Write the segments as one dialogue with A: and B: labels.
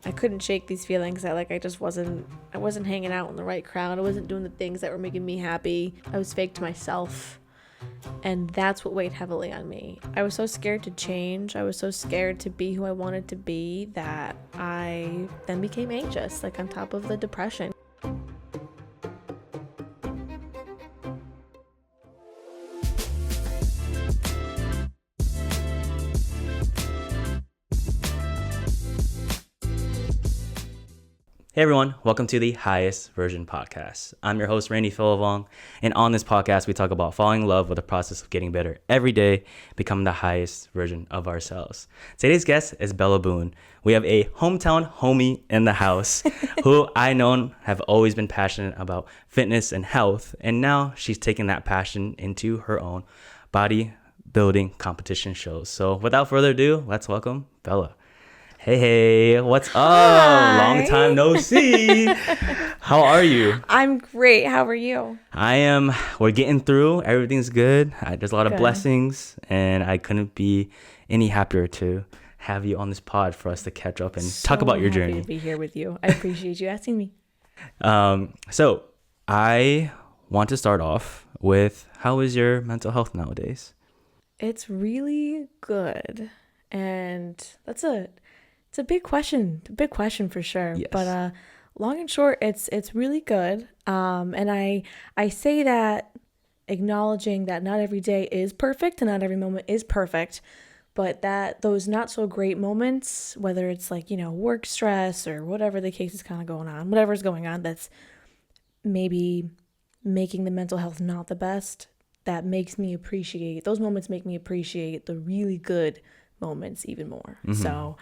A: I couldn't shake these feelings that like I wasn't hanging out in the right crowd. I wasn't doing the things that were making me happy. I was fake to myself. And that's what weighed heavily on me. I was so scared to change. I was so scared to be who I wanted to be that I then became anxious, like on top of the depression.
B: Hey everyone, welcome to the Highest Version Podcast. I'm your host, Randy Philivong, and on this podcast, we talk about falling in love with the process of getting better every day, becoming the highest version of ourselves. Today's guest is Bella Boone. We have a hometown homie in the house who I know have always been passionate about fitness and health, and now she's taking that passion into her own bodybuilding competition shows. So without further ado, let's welcome Bella. Hey, what's up?
A: Hi.
B: Long time no see. How are you?
A: I'm great. How are you?
B: We're getting through. Everything's good. There's a lot of
A: Good.
B: blessings, and I couldn't be any happier to have you on this pod for us to catch up and talk about your
A: happy
B: journey.
A: to be here with you. I appreciate you asking me.
B: So I want to start off with, how is your mental health nowadays?
A: It's really good. And it's a big question. A big question for sure.
B: Yes.
A: But long and short, it's really good. And I say that acknowledging that not every day is perfect and not every moment is perfect, but that those not so great moments, whether it's like, work stress or whatever the case is kind of going on, whatever's going on that's maybe making the mental health not the best, that makes me appreciate, those moments make me appreciate the really good moments even more.
B: Mm-hmm.
A: So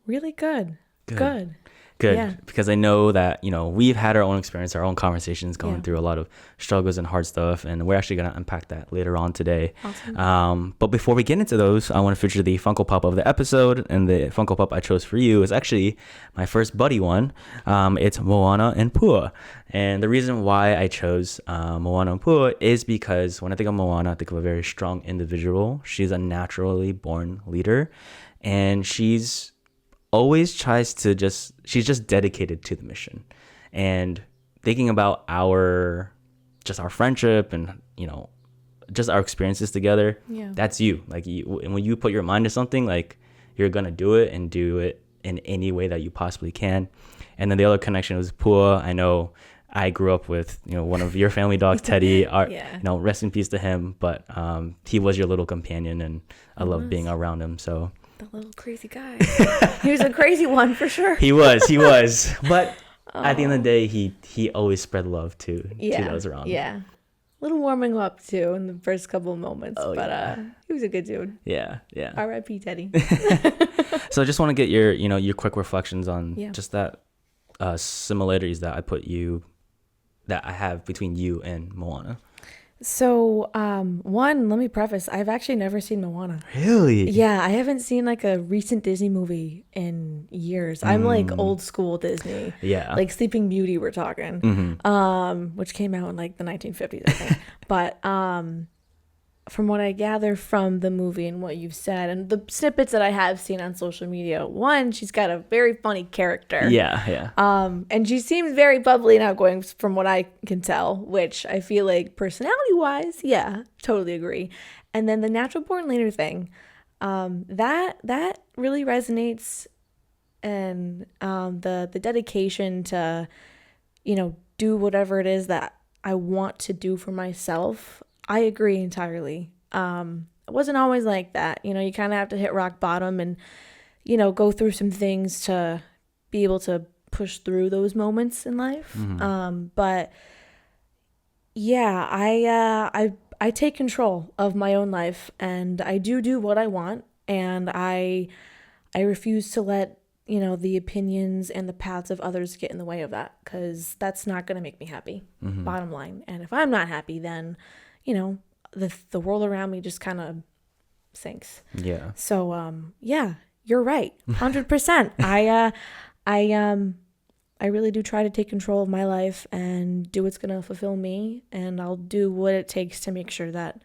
A: really good. Good. Yeah.
B: Because I know that, we've had our own experience, our own conversations going
A: Yeah.
B: through a lot of struggles and hard stuff, and we're actually going to unpack that later on today.
A: Awesome.
B: But before we get into those, I want to feature the Funko Pop of the episode, and the Funko Pop I chose for you is actually my first buddy one. It's Moana and Pua. And the reason why I chose Moana and Pua is because when I think of Moana, I think of a very strong individual. She's a naturally born leader, and she's always she's just dedicated to the mission. And thinking about our friendship and just our experiences together,
A: Yeah.
B: that's you. Like when you put your mind to something, like you're gonna do it and do it in any way that you possibly can. And then the other connection was Pua. I know I grew up with one of your family dogs, Teddy.
A: Yeah.
B: Rest in peace to him, but he was your little companion, and I love being around him. So
A: The little crazy guy. He was a crazy one for sure.
B: He was. But at the end of the day, he always spread love to those around him.
A: Yeah. A little warming up too in the first couple of moments. But he was a good dude.
B: Yeah.
A: R.I.P. Teddy.
B: So I just want to get your quick reflections on just that similarities that I have between you and Moana.
A: So, one, let me preface, I've actually never seen Moana.
B: Really?
A: Yeah, I haven't seen like a recent Disney movie in years. I'm like old school Disney.
B: Yeah.
A: Like Sleeping Beauty, we're talking.
B: Mm-hmm.
A: Which came out in like the 1950s, I think. But from what I gather from the movie and what you've said and the snippets that I have seen on social media, one, she's got a very funny character.
B: Yeah.
A: And she seems very bubbly and outgoing from what I can tell, which I feel like personality-wise, yeah, totally agree. And then the natural born leader thing, that really resonates, and the dedication to, do whatever it is that I want to do for myself. I agree entirely. It wasn't always like that. You kind of have to hit rock bottom and, go through some things to be able to push through those moments in life.
B: Mm-hmm.
A: But yeah, I take control of my own life, and I do what I want, and I refuse to let, the opinions and the paths of others get in the way of that, because that's not going to make me happy, bottom line. And if I'm not happy, then the world around me just kind of sinks.
B: Yeah.
A: So yeah, you're right, 100%. I really do try to take control of my life and do what's gonna fulfill me, and I'll do what it takes to make sure that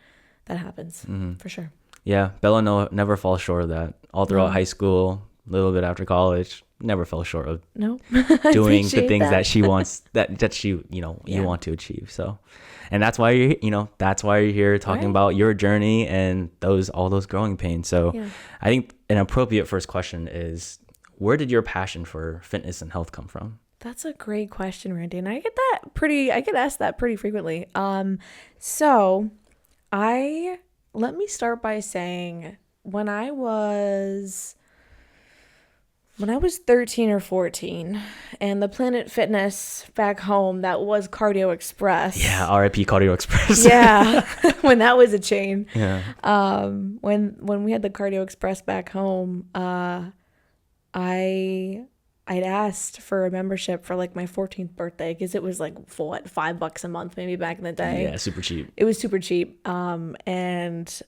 A: happens, for sure.
B: Yeah, Bella never falls short of that. All throughout high school, little bit after college. Never fell short of
A: No.
B: doing the
A: Appreciate
B: things that she
A: that.
B: wants, that she, you
A: Yeah.
B: want to achieve. So, and that's why that's why you're here talking
A: Right.
B: about your journey and all those growing pains. So
A: Yeah.
B: I think an appropriate first question is, where did your passion for fitness and health come from?
A: That's a great question, Randy. And I get asked that pretty frequently. So let me start by saying when I was 13 or 14 and the Planet Fitness back home that was Cardio Express.
B: Yeah, R.I.P. Cardio Express.
A: Yeah, when that was a chain.
B: Yeah.
A: When we had the Cardio Express back home, I'd asked for a membership for like my 14th birthday because it was like for what, $5 a month maybe back in the day.
B: Yeah, super cheap.
A: It was super cheap. And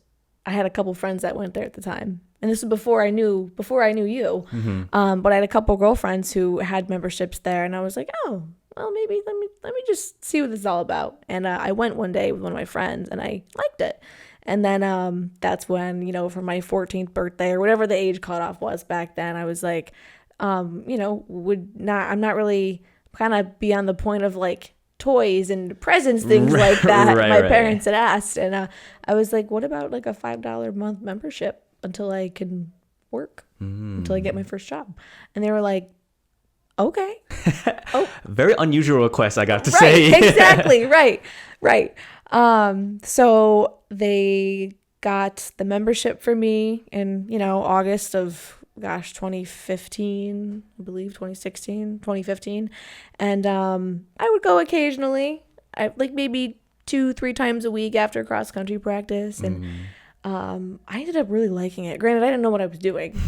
A: I had a couple friends that went there at the time. And this was before I knew you.
B: Mm-hmm.
A: But I had a couple girlfriends who had memberships there, and I was like, oh, well, maybe let me just see what this is all about. And I went one day with one of my friends, and I liked it. And then that's when, for my 14th birthday or whatever the age cutoff was back then, I was like, I'm not really kind of beyond the point of like toys and presents, things like that. My parents had asked, and I was like, what about like a $5 a month membership until I can work, until I get my first job? And they were like, okay. Oh,
B: very unusual request, I got to
A: right,
B: say.
A: Exactly. Right. So they got the membership for me in, August of 2015, I believe 2015. And I would go occasionally, like maybe 2-3 times a week after cross country practice. And I ended up really liking it. Granted, I didn't know what I was doing.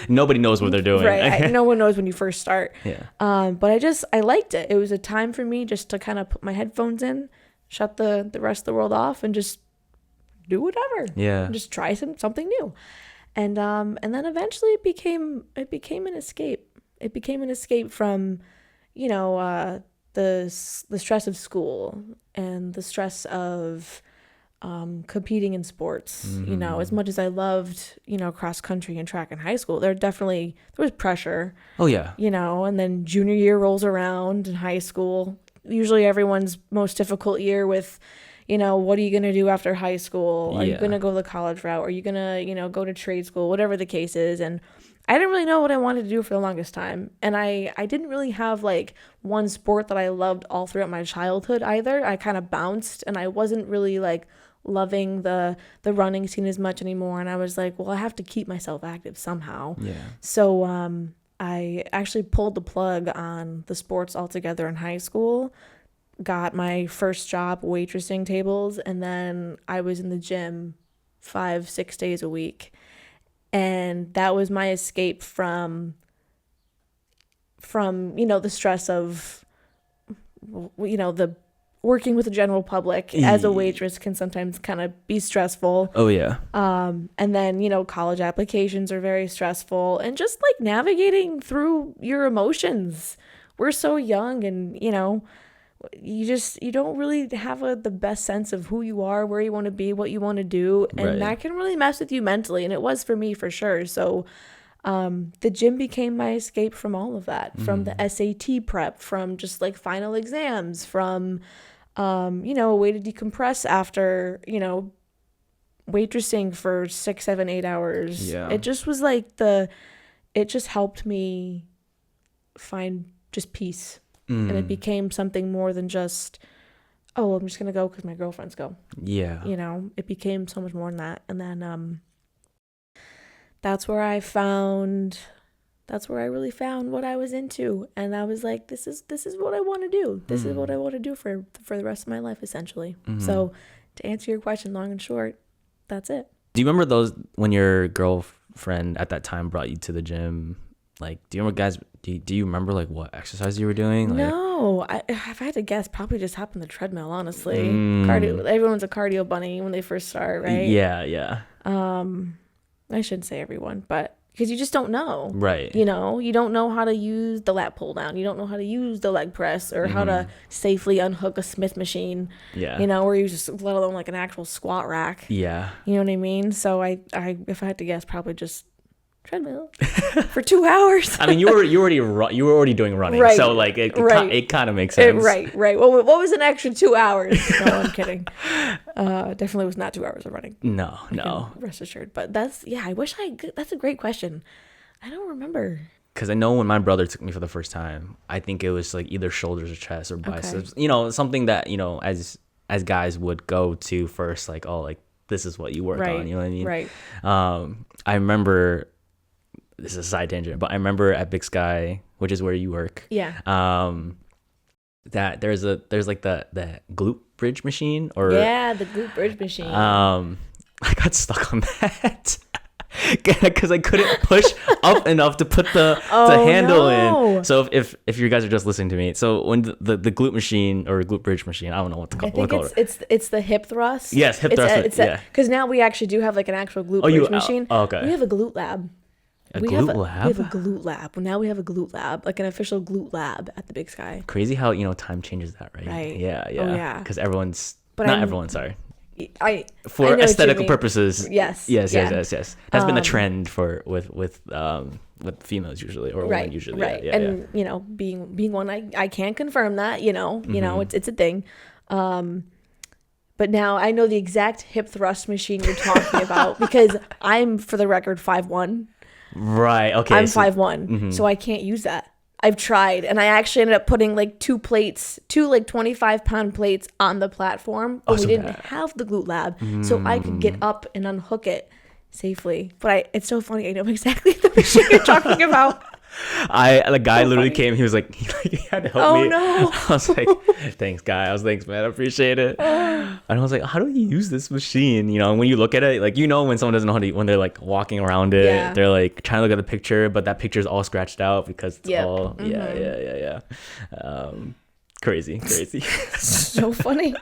B: Nobody knows what they're doing.
A: Right. No one knows when you first start.
B: Yeah.
A: But I liked it. It was a time for me just to kind of put my headphones in, shut the rest of the world off, and just do whatever.
B: Yeah.
A: And just try something new. And then eventually it became an escape. It became an escape from, the stress of school and the stress of competing in sports. As much as I loved, cross country and track in high school, there was pressure.
B: Oh yeah.
A: And then junior year rolls around in high school, usually everyone's most difficult year with, what are you going to do after high school? Are you going to go the college route? Are you going to, go to trade school, whatever the case is? And I didn't really know what I wanted to do for the longest time. And I didn't really have like one sport that I loved all throughout my childhood either. I kind of bounced, and I wasn't really like loving the running scene as much anymore. And I was like, well, I have to keep myself active somehow.
B: Yeah.
A: So I actually pulled the plug on the sports altogether in high school, got my first job waitressing tables, and then I was in the gym 5-6 days a week. And that was my escape from the stress of, the working with the general public as a waitress can sometimes kind of be stressful.
B: Oh yeah.
A: And then, college applications are very stressful, and just like navigating through your emotions. We're so young, and, you don't really have the best sense of who you are, where you want to be, what you want to do. And that can really mess with you mentally. And it was for me for sure. So the gym became my escape from all of that, from the SAT prep, from just like final exams, from, a way to decompress after, waitressing for 6, 7, 8 hours.
B: Yeah.
A: It just was like it just helped me find just peace. And it became something more than just, oh, I'm just going to go because my girlfriends go.
B: Yeah.
A: It became so much more than that. And then that's where I really found what I was into. And I was like, this is what I want to do. This is what I want to do for the rest of my life, essentially. So to answer your question, long and short, that's it.
B: Do you remember those when your girlfriend at that time brought you to the gym? Like, do you remember, guys, do you remember like what exercise you were doing? Like,
A: no, if I had to guess, probably just hop on the treadmill, honestly. Cardio. Everyone's a cardio bunny when they first start, right?
B: Yeah.
A: I shouldn't say everyone, but because you just don't know.
B: Right.
A: You don't know how to use the lat pull down. You don't know how to use the leg press or how to safely unhook a Smith machine.
B: Yeah.
A: Or you just, let alone like an actual squat rack.
B: Yeah.
A: You know what I mean? So I if I had to guess, probably just treadmill for 2 hours.
B: I mean, you were already doing running,
A: Right,
B: so like
A: right.
B: it kind of makes sense.
A: Right. What was an extra 2 hours? No, I'm kidding. Definitely was not 2 hours of running.
B: No.
A: Rest assured. But that's that's a great question. I don't remember.
B: Because I know when my brother took me for the first time, I think it was like either shoulders or chest or biceps. You know, something that, you know, as guys would go to first, like, oh, like this is what you work on. You know what I mean?
A: Right.
B: I remember, this is a side tangent, but I remember at Big Sky, which is where you work.
A: Yeah.
B: That there's like the glute bridge machine, or
A: the glute bridge machine.
B: I got stuck on that. Because I couldn't push up enough to put the handle in. So if you guys are just listening to me, so when the glute machine or glute bridge machine, I don't know what to call it.
A: I think it's the hip thrust.
B: Yes, hip thrust.
A: Because now we actually do have like an actual glute bridge machine.
B: Okay.
A: We have a glute lab.
B: We have a
A: glute lab. Now we have a glute lab, like an official glute lab at the Big Sky.
B: Crazy how, you know, time changes that, right?
A: Right.
B: Yeah.
A: Oh, yeah.
B: Because everyone, sorry.
A: For
B: aesthetical purposes.
A: Yes.
B: That's been the trend with females usually, or women usually.
A: Right. And you know, being one, I can't confirm that, you know, it's a thing. But now I know the exact hip thrust machine you're talking about, because I'm, for the record, 5'1".
B: Right. Okay.
A: I'm 5'1", so I can't use that. I've tried, and I actually ended up putting like two like 25-pound plates on the platform, but we didn't have the glute lab, so I could get up and unhook it safely. But it's so funny. I know exactly the machine you're talking about.
B: The guy literally came. He was like, he had to help me.
A: Oh no!
B: I was like, thanks, guy. I was thanks, man. I appreciate it. And I was like, how do you use this machine? You know, when you look at it, like, you know, when someone doesn't know how to, when they're like walking around it, they're like trying to look at the picture, but that picture is all scratched out because it's all crazy.
A: So funny.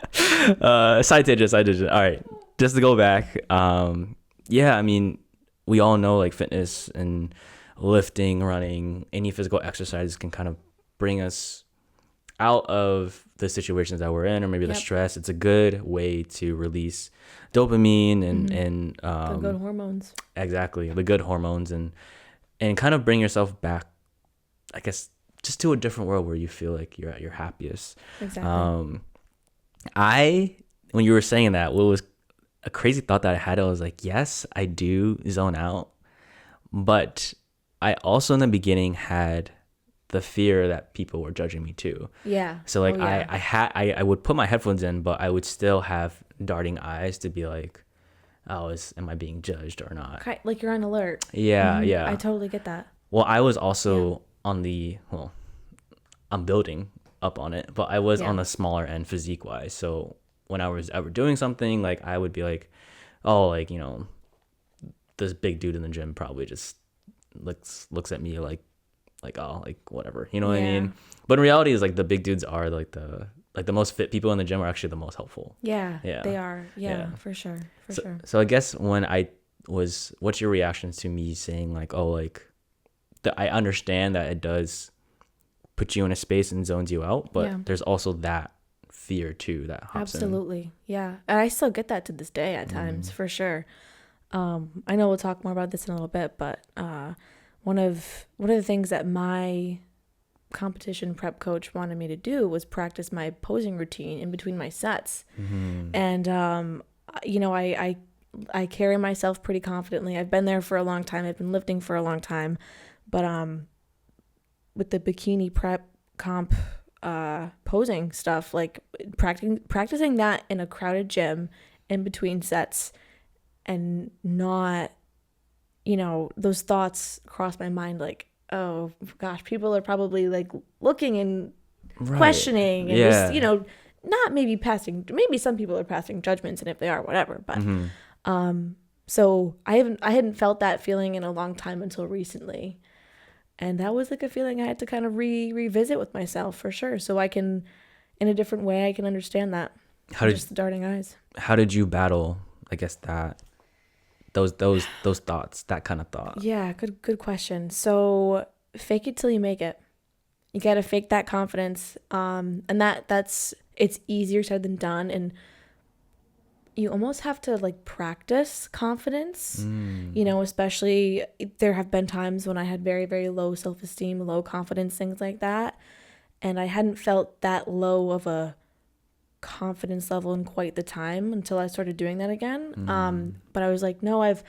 B: Side tangent. All right, just to go back. I mean, we all know like fitness and lifting, running, any physical exercises can kind of bring us out of the situations that we're in, or maybe the stress. It's a good way to release dopamine and
A: the good hormones.
B: Exactly, the good hormones, and kind of bring yourself back, I guess, just to a different world where you feel like you're at your happiest.
A: Exactly.
B: When you were saying that, what was a crazy thought that I had, I was like, yes, I do zone out, but I also in the beginning had the fear that people were judging me too. Yeah. So like I would put my headphones in, but I would still have darting eyes to be like, oh, am I being judged or not?
A: Like you're on alert.
B: Yeah, yeah.
A: I totally get that.
B: Well, I was also on I'm building up on it, but I was on the smaller end physique wise. So when I was ever doing something, like I would be like, oh, like, you know, this big dude in the gym probably just looks at me like oh, like whatever, you know what I mean? But in reality, is like the big dudes are like the most fit people in the gym are actually the most helpful. Yeah,
A: they are. Yeah, for sure,
B: So I guess what's your reactions to me saying like, oh, like I understand that it does put you in a space and zones you out, but there's also that fear too that hops
A: in. Yeah, and I still get that to this day at times, for sure. I know we'll talk more about this in a little bit, but one of the things that my competition prep coach wanted me to do was practice my posing routine in between my sets. And you know, I carry myself pretty confidently. I've been there for a long time. I've been lifting for a long time, but with the bikini prep comp posing stuff, like practicing that in a crowded gym in between sets, and not, you know, those thoughts cross my mind like, oh gosh, people are probably like looking and questioning and just, you know, not maybe some people are passing judgments, and if they are, whatever, but so I hadn't felt that feeling in a long time until recently, and that was like a feeling I had to kind of revisit with myself, for sure, so I can, in a different way, I can understand that. Just the darting eyes. How
B: did you battle, I guess, that those thoughts, that kind of thought?
A: Yeah, good question. So fake it till you make it. You got to fake that confidence, and it's easier said than done. And you almost have to like practice confidence, especially there have been times when I had very, very low self-esteem, low confidence, things like that. And I hadn't felt that low of a confidence level in quite the time until I started doing that again. But I was like, no, I've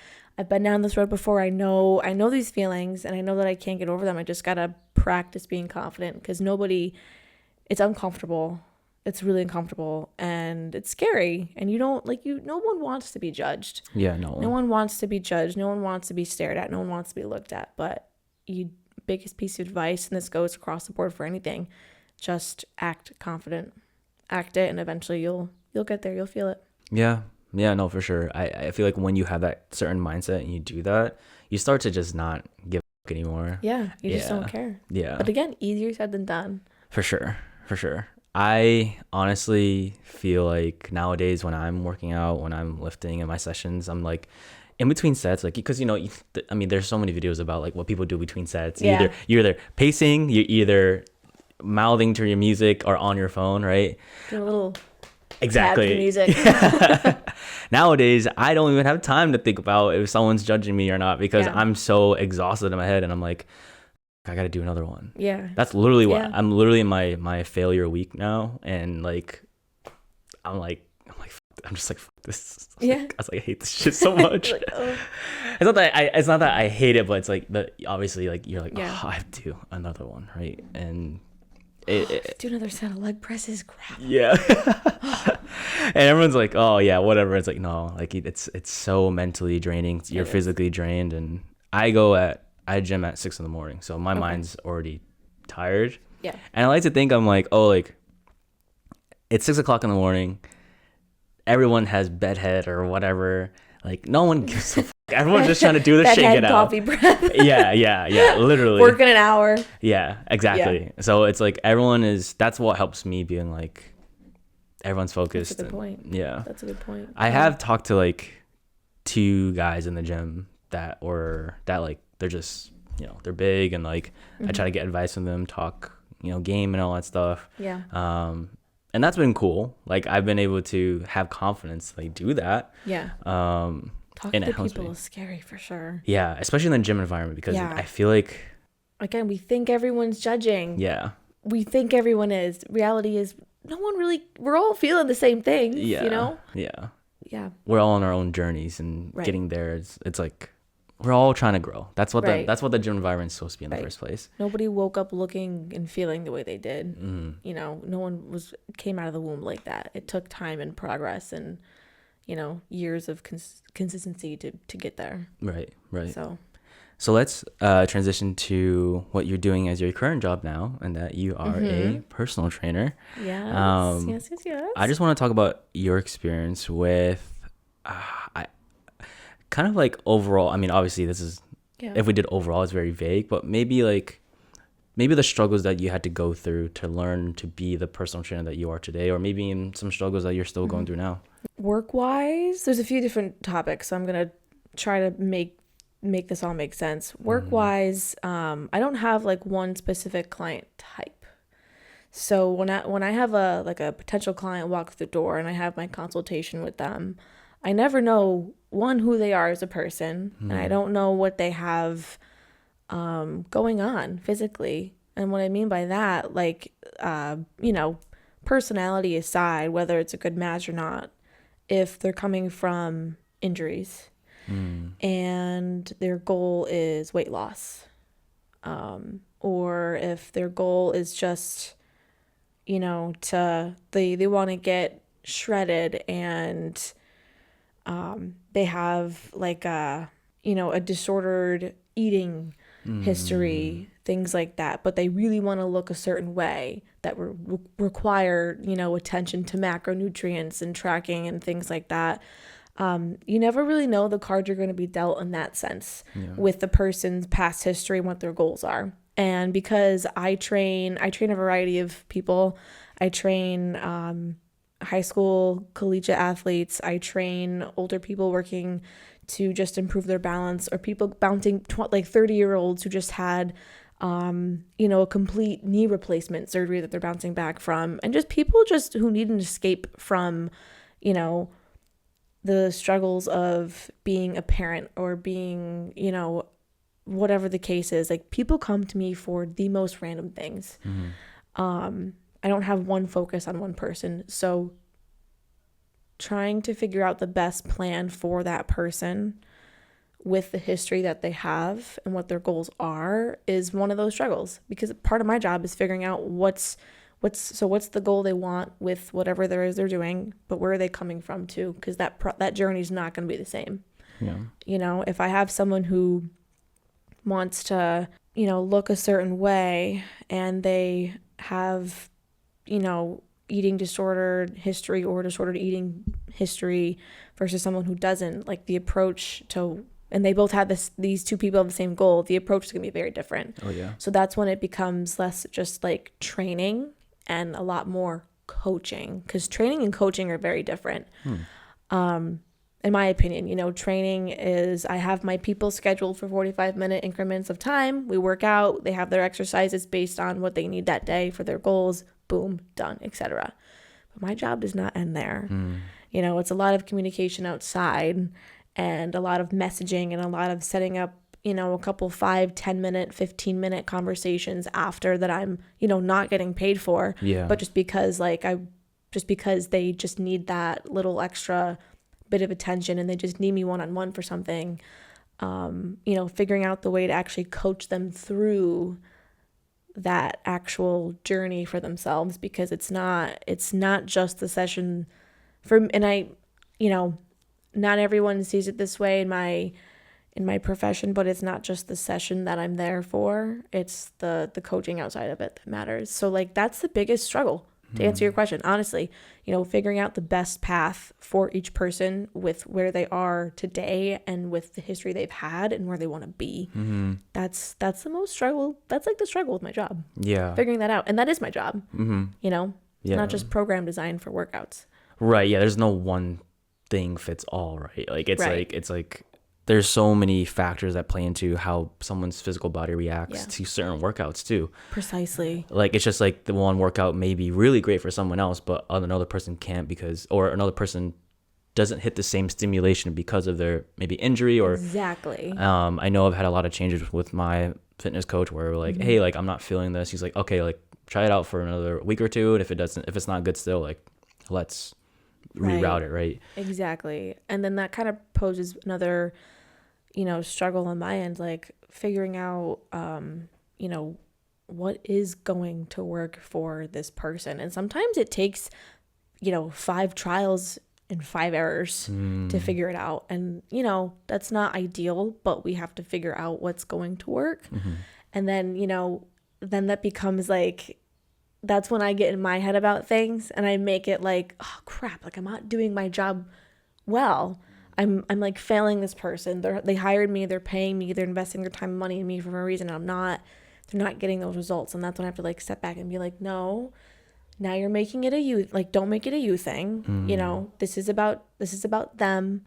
A: been down this road before. I know these feelings, and I know that I can't get over them. I just gotta practice being confident, because it's uncomfortable. It's really uncomfortable, and it's scary, and no one wants to be judged.
B: Yeah,
A: no one wants to be judged. No one wants to be stared at. No one wants to be looked at. But biggest piece of advice, and this goes across the board for anything, just act confident. Act it, and eventually you'll get there. You'll feel it.
B: Yeah, no, for sure. I feel like when you have that certain mindset and you do that, you start to just not give a fuck anymore.
A: Yeah, you just don't care.
B: Yeah.
A: But again, easier said than done.
B: For sure. I honestly feel like nowadays when I'm working out, when I'm lifting in my sessions, I'm like in between sets, like, because I mean, there's so many videos about like what people do between sets.
A: Yeah.
B: You're either pacing, you're either mouthing to your music or on your phone, right?
A: Do a little
B: exactly
A: music.
B: Nowadays I don't even have time to think about if someone's judging me or not, because I'm so exhausted in my head, and I'm like, I gotta do another one.
A: Yeah,
B: that's literally what I'm literally in my failure week now, and like I'm just like, fuck this. I was like, I hate this shit so much. Like, oh. It's not that I hate it, but it's like obviously like you're like, oh, I have to do another one, right? And
A: do another set of leg presses, crap.
B: Yeah. And everyone's like, oh yeah, whatever. It's like, no, like it's so mentally draining. You're physically drained, and I gym at 6 a.m, so my mind's already tired.
A: Yeah.
B: And I like to think I'm like, oh, like it's 6 o'clock in the morning. Everyone has bedhead or whatever. Like no one gives a fuck. Everyone's just trying to do this shit and get out.
A: Coffee breath.
B: Yeah. Literally.
A: Working an hour.
B: Yeah, exactly. Yeah. So it's like that's what helps me, being like everyone's focused.
A: That's a good point.
B: Yeah.
A: That's a good point.
B: I have talked to like 2 guys in the gym that like they're just, they're big, and like I try to get advice from them, talk, game and all that stuff.
A: Yeah.
B: And that's been cool. Like I've been able to have confidence to like do that.
A: Yeah.
B: Talking
A: to people is scary for sure.
B: Yeah, especially in the gym environment, because I feel like,
A: again, we think everyone's judging.
B: Yeah.
A: We think everyone is. Reality is no one really. We're all feeling the same things.
B: Yeah.
A: Yeah.
B: We're all on our own journeys, and getting there. It's like we're all trying to grow. That's what the gym environment is supposed to be in the first place.
A: Nobody woke up looking and feeling the way they did. No one came out of the womb like that. It took time and progress and years of consistency to get there. Right.
B: So let's transition to what you're doing as your current job now, and that you are a personal trainer.
A: Yes.
B: I just want to talk about your experience with kind of like overall. I mean, obviously this is, if we did overall, it's very vague, but maybe the struggles that you had to go through to learn to be the personal trainer that you are today, or maybe even some struggles that you're still going through now.
A: Work-wise, there's a few different topics, so I'm going to try to make this all make sense. Work-wise, I don't have like one specific client type. So when I have a potential client walk through the door and I have my consultation with them, I never know, one, who they are as a person, and I don't know what they have going on physically. And what I mean by that, like, personality aside, whether it's a good match or not, if they're coming from injuries and their goal is weight loss, or if their goal is just, they want to get shredded, and they have like a disordered eating history, things like that, but they really want to look a certain way that require, attention to macronutrients and tracking and things like that. You never really know the card you're going to be dealt in that sense with the person's past history and what their goals are. And because I train a variety of people. I train high school, collegiate athletes. I train older people working to just improve their balance, or people bouncing 30-year-olds who just had, a complete knee replacement surgery that they're bouncing back from, and just people who need an escape from, the struggles of being a parent or being, whatever the case is. Like, people come to me for the most random things. I don't have one focus on one person. So trying to figure out the best plan for that person with the history that they have and what their goals are is one of those struggles, because part of my job is figuring out what's the goal they want with whatever there is they're doing, but where are they coming from too, because that journey is not going to be the same.
B: Yeah.
A: If I have someone who wants to look a certain way and they have eating disorder history or disordered eating history versus someone who doesn't, like, the approach to, and they both have these two people have the same goal, the approach is going to be very different.
B: Oh yeah.
A: So that's when it becomes less just like training and a lot more coaching, because training and coaching are very different. In my opinion, training is, I have my people scheduled for 45-minute increments of time. We work out, they have their exercises based on what they need that day for their goals. Boom, done, etc. But my job does not end there. It's a lot of communication outside and a lot of messaging and a lot of setting up, a couple 5, 10-minute, 15-minute conversations after that I'm, not getting paid for.
B: Yeah.
A: But just because they just need that little extra bit of attention and they just need me one-on-one for something, figuring out the way to actually coach them through that actual journey for themselves, because it's not just the session not everyone sees it this way in my profession, but it's not just the session that I'm there for, it's the coaching outside of it that matters. So, like, that's the biggest struggle, to answer your question, honestly. Figuring out the best path for each person with where they are today and with the history they've had and where they want to be. That's the most struggle. That's like the struggle with my job.
B: Yeah.
A: Figuring that out. And that is my job.
B: Yeah.
A: Not just program design for workouts.
B: Right. Yeah. There's no one thing fits all, right? Like, it's like there's so many factors that play into how someone's physical body reacts to certain workouts too.
A: Precisely.
B: Like, it's just like the one workout may be really great for someone else, but another person can't or another person doesn't hit the same stimulation because of their maybe injury or
A: exactly.
B: I know I've had a lot of changes with my fitness coach where we're like, hey, like, I'm not feeling this. He's like, okay, like, try it out for another week or two, and if it's not good still, like, let's reroute it, right?
A: Exactly. And then that kind of poses another struggle on my end, like figuring out what is going to work for this person. And sometimes it takes 5 trials and 5 errors to figure it out, and that's not ideal, but we have to figure out what's going to work. And then then that becomes like, that's when I get in my head about things and I make it like, oh crap, like, I'm not doing my job well. I'm like failing this person. They hired me, they're paying me, they're investing their time and money in me for a reason. They're not getting those results. And that's when I have to like step back and be like, no, now you're making it a you, like, don't make it a you thing. This is about them.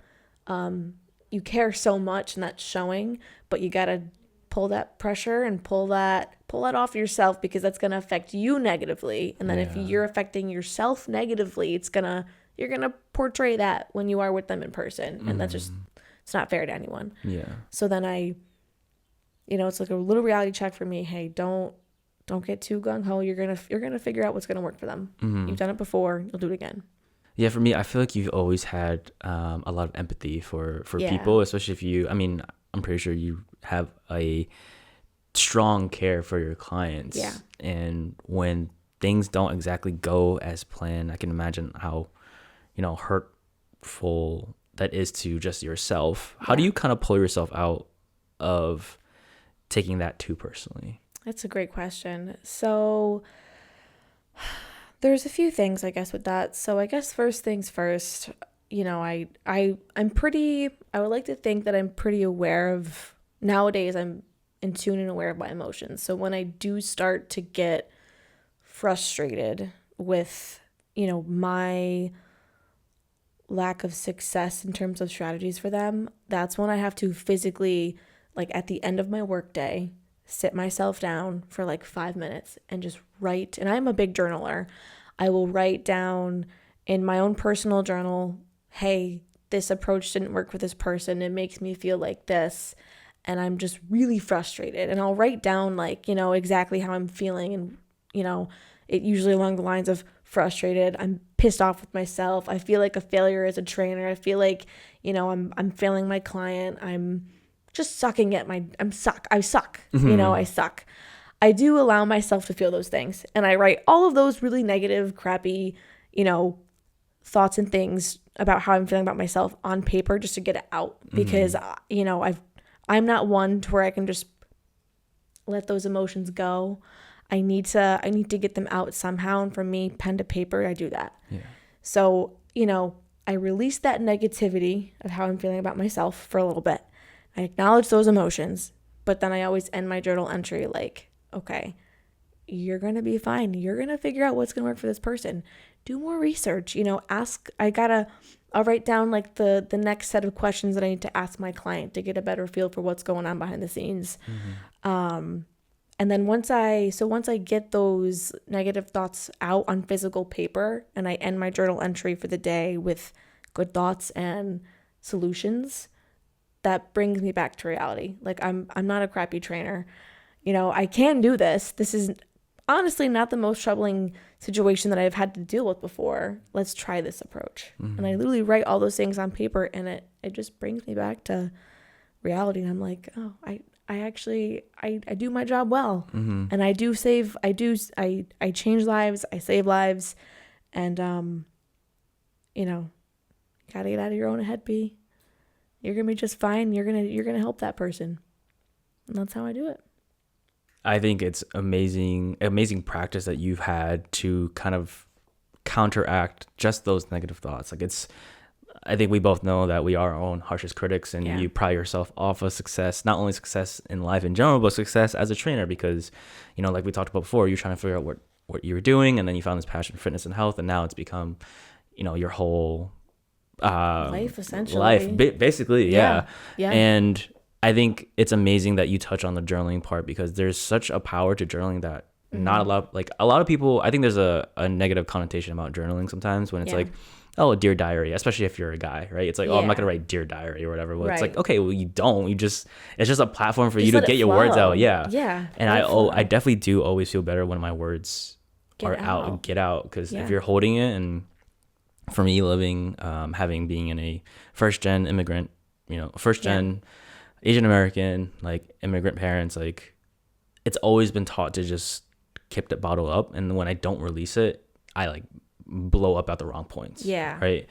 A: You care so much and that's showing, but you got to pull that pressure and pull that off yourself, because that's going to affect you negatively. And then if you're affecting yourself negatively, you're going to portray that when you are with them in person. And that's just, it's not fair to anyone.
B: Yeah.
A: So then it's like a little reality check for me. Hey, don't get too gung-ho. You're going to figure out what's going to work for them. You've done it before. You'll do it again.
B: Yeah, for me, I feel like you've always had a lot of empathy for people, especially I'm pretty sure you have a strong care for your clients.
A: Yeah.
B: And when things don't exactly go as planned, I can imagine how, hurtful that is to just yourself. How do you kind of pull yourself out of taking that too personally? That's
A: a great question. So there's a few things, I guess, with that. So I guess first things first, I would like to think that I'm pretty aware of, nowadays I'm in tune and aware of my emotions. So when I do start to get frustrated with, my lack of success in terms of strategies for them, that's when I have to physically, like, at the end of my workday, sit myself down for like 5 minutes and just write. And I'm a big journaler. I will write down in my own personal journal, hey, this approach didn't work for this person. It makes me feel like this. And I'm just really frustrated. And I'll write down like, you know, exactly how I'm feeling. And, you know, it usually along the lines of frustrated. I'm pissed off with myself. I feel like a failure as a trainer. I feel like, you know, I'm failing my client. I'm just sucking at I suck. You know, I suck. I do allow myself to feel those things. And I write all of those really negative, crappy, you know, thoughts and things about how I'm feeling about myself on paper just to get it out. Because, you know, I'm not one to where I can just let those emotions go. I need to get them out somehow. And for me, pen to paper, I do that. Yeah. So, you know, I release that negativity of how I'm feeling about myself for a little bit. I acknowledge those emotions, but then I always end my journal entry like, okay, you're going to be fine. You're going to figure out what's going to work for this person. Do more research, you know, I'll write down like the next set of questions that I need to ask my client to get a better feel for what's going on behind the scenes. And then once I get those negative thoughts out on physical paper and I end my journal entry for the day with good thoughts and solutions, that brings me back to reality. Like I'm not a crappy trainer. You know, I can do this. This is honestly not the most troubling situation that I've had to deal with before. Let's try this approach. And I literally write all those things on paper and it just brings me back to reality. And I'm like, oh, I actually do my job well. And I change lives, I save lives. And, you know, gotta get out of your own head, B. You're going to be just fine. You're going to help that person. And that's how I do it.
B: I think it's amazing practice that you've had to kind of counteract just those negative thoughts. Like I think we both know that we are our own harshest critics, and you pride yourself off of success, not only success in life in general, but success as a trainer, because, you know, like we talked about before, you're trying to figure out what you were doing, and then you found this passion for fitness and health, and now it's become, you know, your whole
A: life, essentially.
B: Basically. Yeah. And I think it's amazing that you touch on the journaling part, because there's such a power to journaling that not a lot of people, I think there's a negative connotation about journaling sometimes when it's like, oh, dear diary, especially if you're a guy, right? It's like, oh, I'm not gonna write dear diary or whatever. Well, it's like, okay, well, you don't. It's just a platform for you to get your words out. Yeah. And I definitely do always feel better when my words are out and get out, because if you're holding it, and for me, being in a first gen immigrant, you know, first gen Asian American, like immigrant parents, like it's always been taught to just keep it bottled up, and when I don't release it, I like blow up at the wrong points. Right.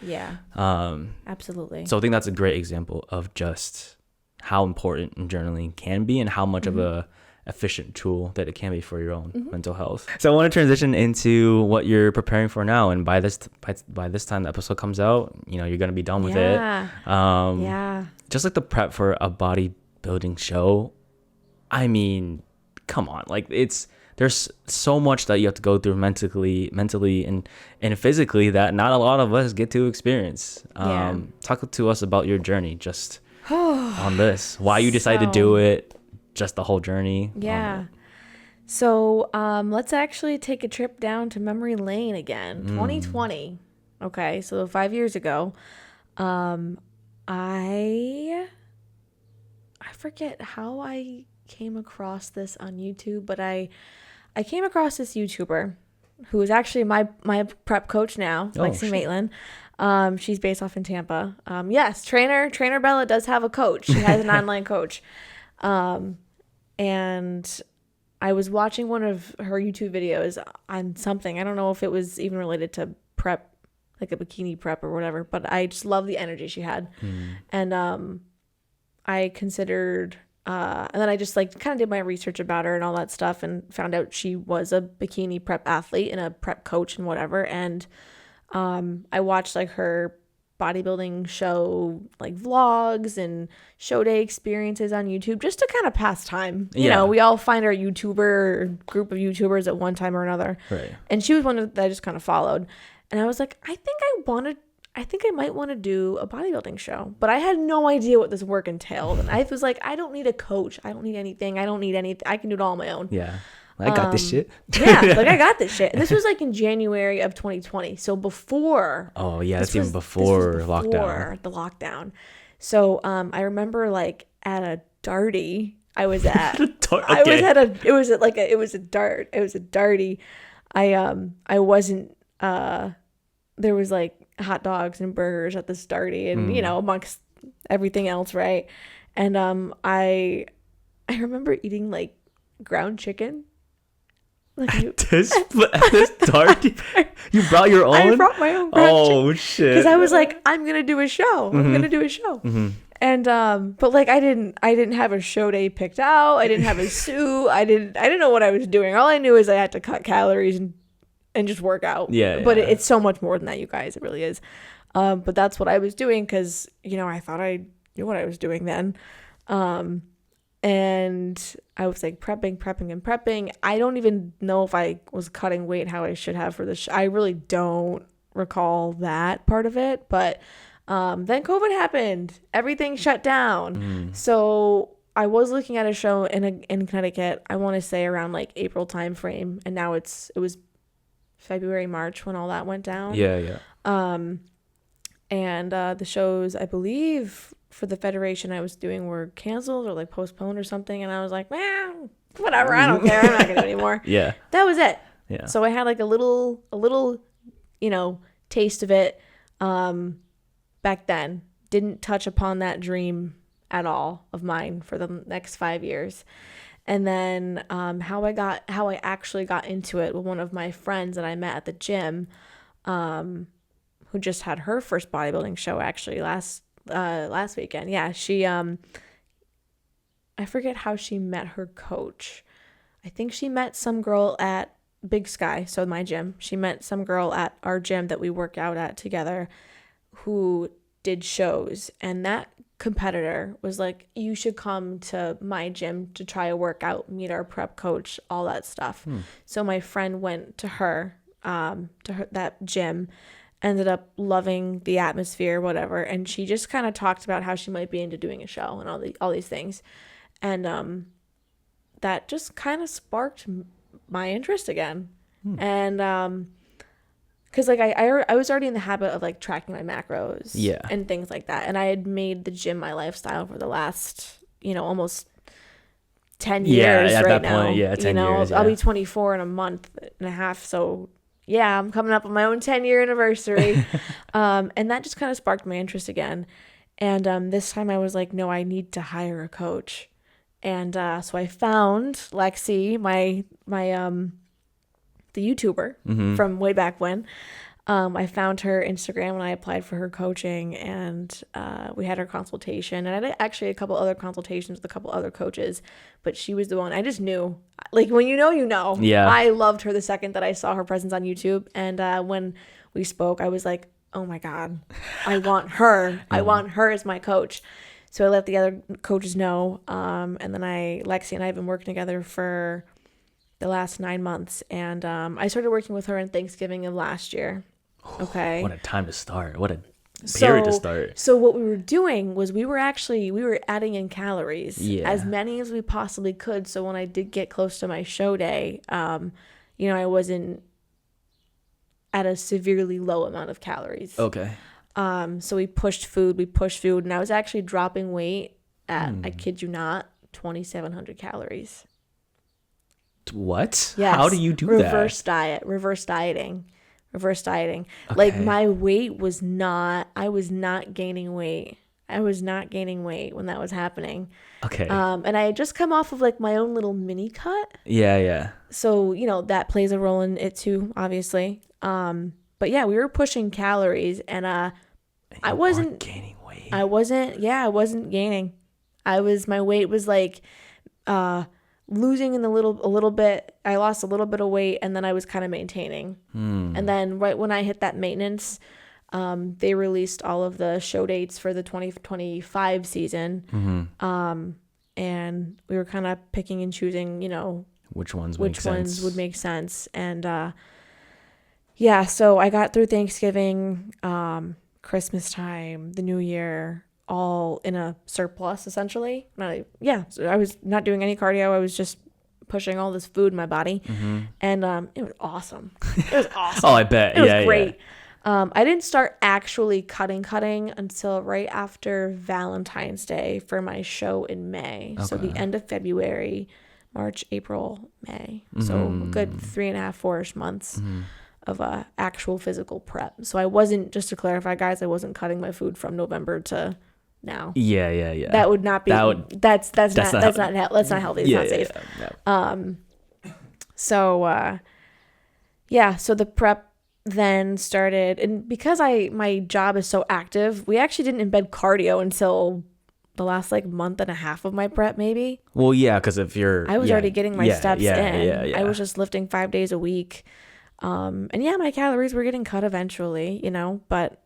A: Absolutely.
B: So I think that's a great example of just how important journaling can be, and how much of a efficient tool that it can be for your own mental health. So I want to transition into what you're preparing for now, and by this time the episode comes out, you know, you're going to be done with it. Just like the prep for a bodybuilding show, I mean, come on, like there's so much that you have to go through mentally and physically that not a lot of us get to experience. Talk to us about your journey just on this, why you decided to do it, just the whole journey.
A: So let's actually take a trip down to memory lane again. 2020. Okay, so 5 years ago. I forget how I came across this on YouTube, but I came across this YouTuber who is actually my prep coach now, Lexi Maitland. She's based off in Tampa. Yes, trainer Bella does have a coach. She has an online coach. And I was watching one of her YouTube videos on something. I don't know if it was even related to prep, like a bikini prep or whatever, but I just love the energy she had. And I considered, and then I just like kind of did my research about her and all that stuff, and found out she was a bikini prep athlete and a prep coach and whatever. And I watched like her bodybuilding show, like vlogs and show day experiences on YouTube, just to kind of pass time. You know, we all find our group of YouTubers at one time or another. Right. And she was one that I just kind of followed. And I was like, I think I might want to do a bodybuilding show. But I had no idea what this work entailed. And I was like, I don't need a coach. I don't need anything. I can do it all on my own.
B: I got this shit.
A: Yeah, like I got this shit. And this was like in January of 2020. So before.
B: Oh yeah, that's even
A: this
B: before
A: was
B: lockdown.
A: the lockdown. So I remember like at a darty I was at. I was
B: Okay.
A: at a. It was at like a. It was a dart. It was a darty. I wasn't. There was like hot dogs and burgers at this darty, and amongst everything else, right? And I remember eating like ground chicken. Like
B: This dark, you brought your own.
A: I brought my own ground chicken.
B: Oh shit!
A: Because I was like, I'm gonna do a show. I'm gonna do a show. And but like I didn't have a show day picked out. I didn't have a suit. I didn't know what I was doing. All I knew is I had to cut calories and just work out.
B: Yeah.
A: But it's so much more than that, you guys. It really is. But that's what I was doing because I thought I knew what I was doing then. And I was like prepping. I don't even know if I was cutting weight how I should have for the show. I really don't recall that part of it. But then COVID happened. Everything shut down. So I was looking at a show in Connecticut. I want to say around like April time frame, and now it was February, March when all that went down.
B: Yeah.
A: And the shows, I believe, for the federation I was doing were canceled or like postponed or something. And I was like, whatever, I don't care. I'm not gonna do anymore.
B: Yeah.
A: That was it.
B: Yeah.
A: So I had like a little, taste of it back then. Didn't touch upon that dream at all of mine for the next 5 years. And then how I actually got into it with one of my friends that I met at the gym, who just had her first bodybuilding show actually last weekend. Yeah, she I forget how she met her coach. I think she met some girl at Big Sky, so my gym. She met some girl at our gym that we work out at together who did shows, and that competitor was like, you should come to my gym to try a workout, meet our prep coach, all that stuff. So my friend went to her that gym, ended up loving the atmosphere, whatever, and she just kind of talked about how she might be into doing a show and all these things, and that just kind of sparked my interest again. And because like I was already in the habit of like tracking my macros, and things like that, and I had made the gym my lifestyle for the last almost 10 years
B: at
A: right
B: that
A: now.
B: point, 10 years.
A: I'll be 24 in a month and a half, so yeah, I'm coming up on my own 10-year anniversary. And that just kind of sparked my interest again. And this time I was like, no, I need to hire a coach. And so I found Lexi, my the YouTuber from way back when. I found her Instagram and I applied for her coaching, and we had our consultation, and I did actually a couple other consultations with a couple other coaches, but she was the one I just knew. Like when you know.
B: Yeah.
A: I loved her the second that I saw her presence on YouTube, and when we spoke, I was like, oh my God, I want her. I want her as my coach. So I let the other coaches know, and then Lexi and I have been working together for the last 9 months, and I started working with her in Thanksgiving of last year. Okay.
B: What a time to start. What a period to start.
A: So what we were doing was we were adding in calories, as many as we possibly could. So when I did get close to my show day, I wasn't at a severely low amount of calories.
B: Okay.
A: So we pushed food, and I was actually dropping weight at, I kid you not, 2,700 calories.
B: What?
A: Yes.
B: How do you do that?
A: Reverse dieting.
B: Okay.
A: Like my weight I was not gaining weight. I was not gaining weight when that was happening.
B: Okay.
A: And I had just come off of like my own little mini cut.
B: Yeah.
A: So, that plays a role in it too, obviously. But yeah, we were pushing calories, and I wasn't
B: gaining weight.
A: I wasn't gaining. My weight was like losing a little bit. I lost a little bit of weight, and then I was kind of maintaining. And then right when I hit that maintenance, they released all of the show dates for the 2025 season. And we were kind of picking and choosing,
B: which ones
A: would make sense. And so I got through Thanksgiving, Christmas time, the New Year, all in a surplus essentially. So I was not doing any cardio. I was just pushing all this food in my body. And it was awesome. It was awesome.
B: Oh, I bet.
A: It was
B: Yeah,
A: great. I didn't start actually cutting until right after Valentine's Day for my show in May. So the end of February, March, April, May. So a good 3.5, 4-ish months of actual physical prep. So I wasn't, just to clarify, guys, I wasn't cutting my food from November to now.
B: Yeah.
A: That would not be. That's not healthy. It's not safe. So so the prep then started, and because my job is so active, we actually didn't embed cardio until the last like month and a half of my prep, maybe.
B: Well, yeah, because if you're,
A: I was already getting my steps in.
B: Yeah.
A: I was just lifting 5 days a week, and my calories were getting cut eventually, but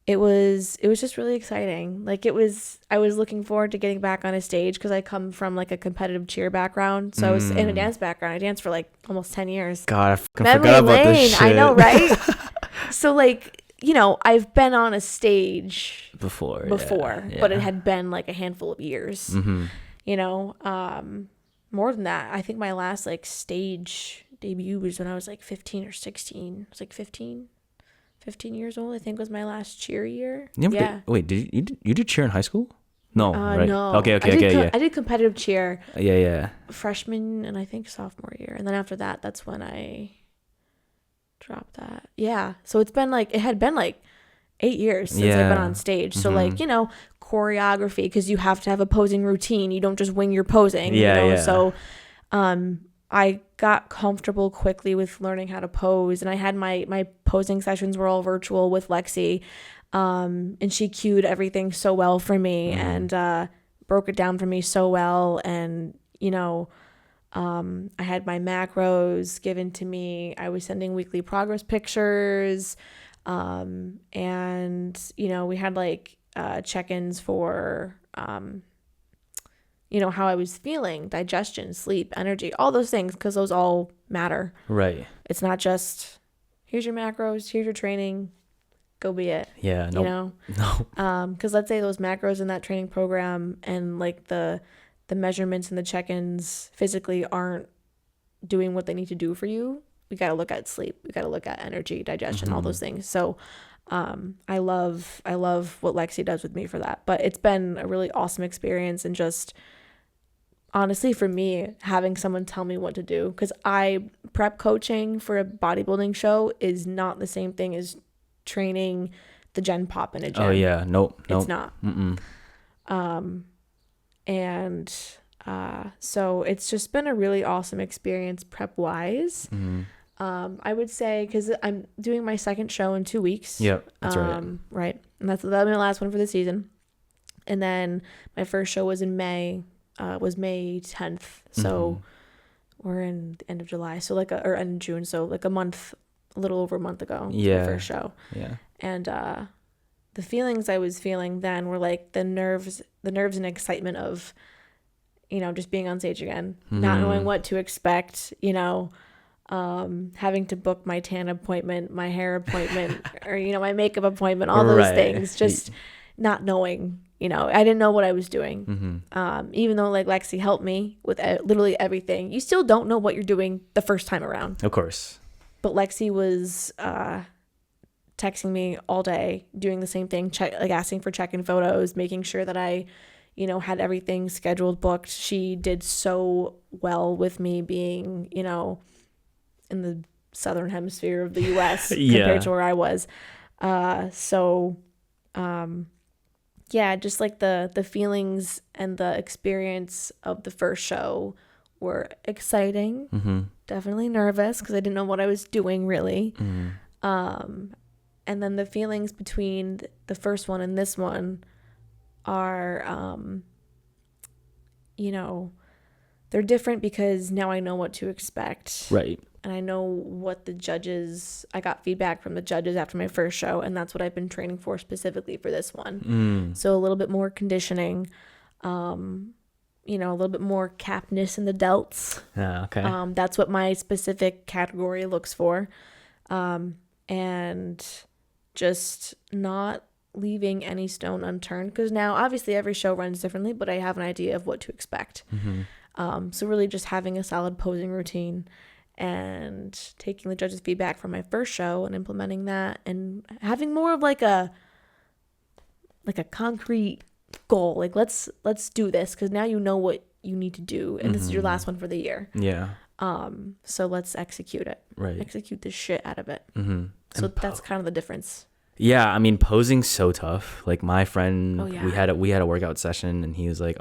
A: it was just really exciting. Like I was looking forward to getting back on a stage because I come from like a competitive cheer background. So I was in a dance background. I danced for like almost 10 years.
B: God, I fucking
A: Memory
B: forgot about
A: lane.
B: this shit.
A: I know, right? So like, I've been on a stage
B: before,
A: but it had been like a handful of years. More than that. I think my last like stage debut was when I was like 15 or 16. I was like 15 years old, I think, was my last cheer year.
B: Wait, did you do cheer in high school? No, right?
A: No.
B: Okay,
A: I did competitive cheer.
B: Yeah.
A: Freshman and I think sophomore year, and then after that, that's when I dropped that. Yeah, so it had been like 8 years since I've been on stage. So like choreography, because you have to have a posing routine. You don't just wing your posing. So I got comfortable quickly with learning how to pose, and I had my posing sessions were all virtual with Lexi, and she cued everything so well for me and broke it down for me so well. And I had my macros given to me. I was sending weekly progress pictures, and we had like check-ins for how I was feeling, digestion, sleep, energy, all those things, because those all matter.
B: Right.
A: It's not just, here's your macros, here's your training, go be it.
B: Yeah. No.
A: Because let's say those macros in that training program and like the measurements and the check-ins physically aren't doing what they need to do for you. We got to look at sleep. We got to look at energy, digestion, all those things. So I love what Lexi does with me for that. But it's been a really awesome experience, and just honestly, for me, having someone tell me what to do, because prep coaching for a bodybuilding show is not the same thing as training the Gen Pop in a gym.
B: Oh yeah, nope.
A: It's not. So it's just been a really awesome experience prep wise. I would say, because I'm doing my second show in 2 weeks.
B: Yep, that's right.
A: Right, and that'll be my last one for the season. And then my first show was in May. Was May 10th. So we're in the end of July. So or end of June. So like a little over a month ago.
B: Yeah.
A: My first show.
B: Yeah.
A: And the feelings I was feeling then were like the nerves and excitement of, just being on stage again, not knowing what to expect, having to book my tan appointment, my hair appointment, or, my makeup appointment, all those things, just not knowing. I didn't know what I was doing. Even though like Lexi helped me with literally everything, you still don't know what you're doing the first time around.
B: Of course.
A: But Lexi was texting me all day, doing the same thing, asking for check-in photos, making sure that I, had everything scheduled, booked. She did so well with me being, in the southern hemisphere of the U.S. compared to where I was. Just like the feelings and the experience of the first show were exciting. Definitely nervous because I didn't know what I was doing really. And then the feelings between the first one and this one are, they're different because now I know what to expect.
B: Right.
A: And I know what I got feedback from the judges after my first show, and that's what I've been training for specifically for this one. So a little bit more conditioning, a little bit more capness in the delts.
B: Okay.
A: That's what my specific category looks for. And just not leaving any stone unturned, because now obviously every show runs differently, but I have an idea of what to expect. So really just having a solid posing routine and taking the judges' feedback from my first show and implementing that and having more of like a concrete goal. Like let's do this because now you know what you need to do and this is your last one for the year.
B: Yeah.
A: So let's execute it.
B: Right.
A: Execute the shit out of it.
B: Mm-hmm.
A: So that's kind of the difference.
B: Yeah, I mean, posing's so tough. Like my friend,
A: Oh, yeah.
B: we had a workout session, and he was like,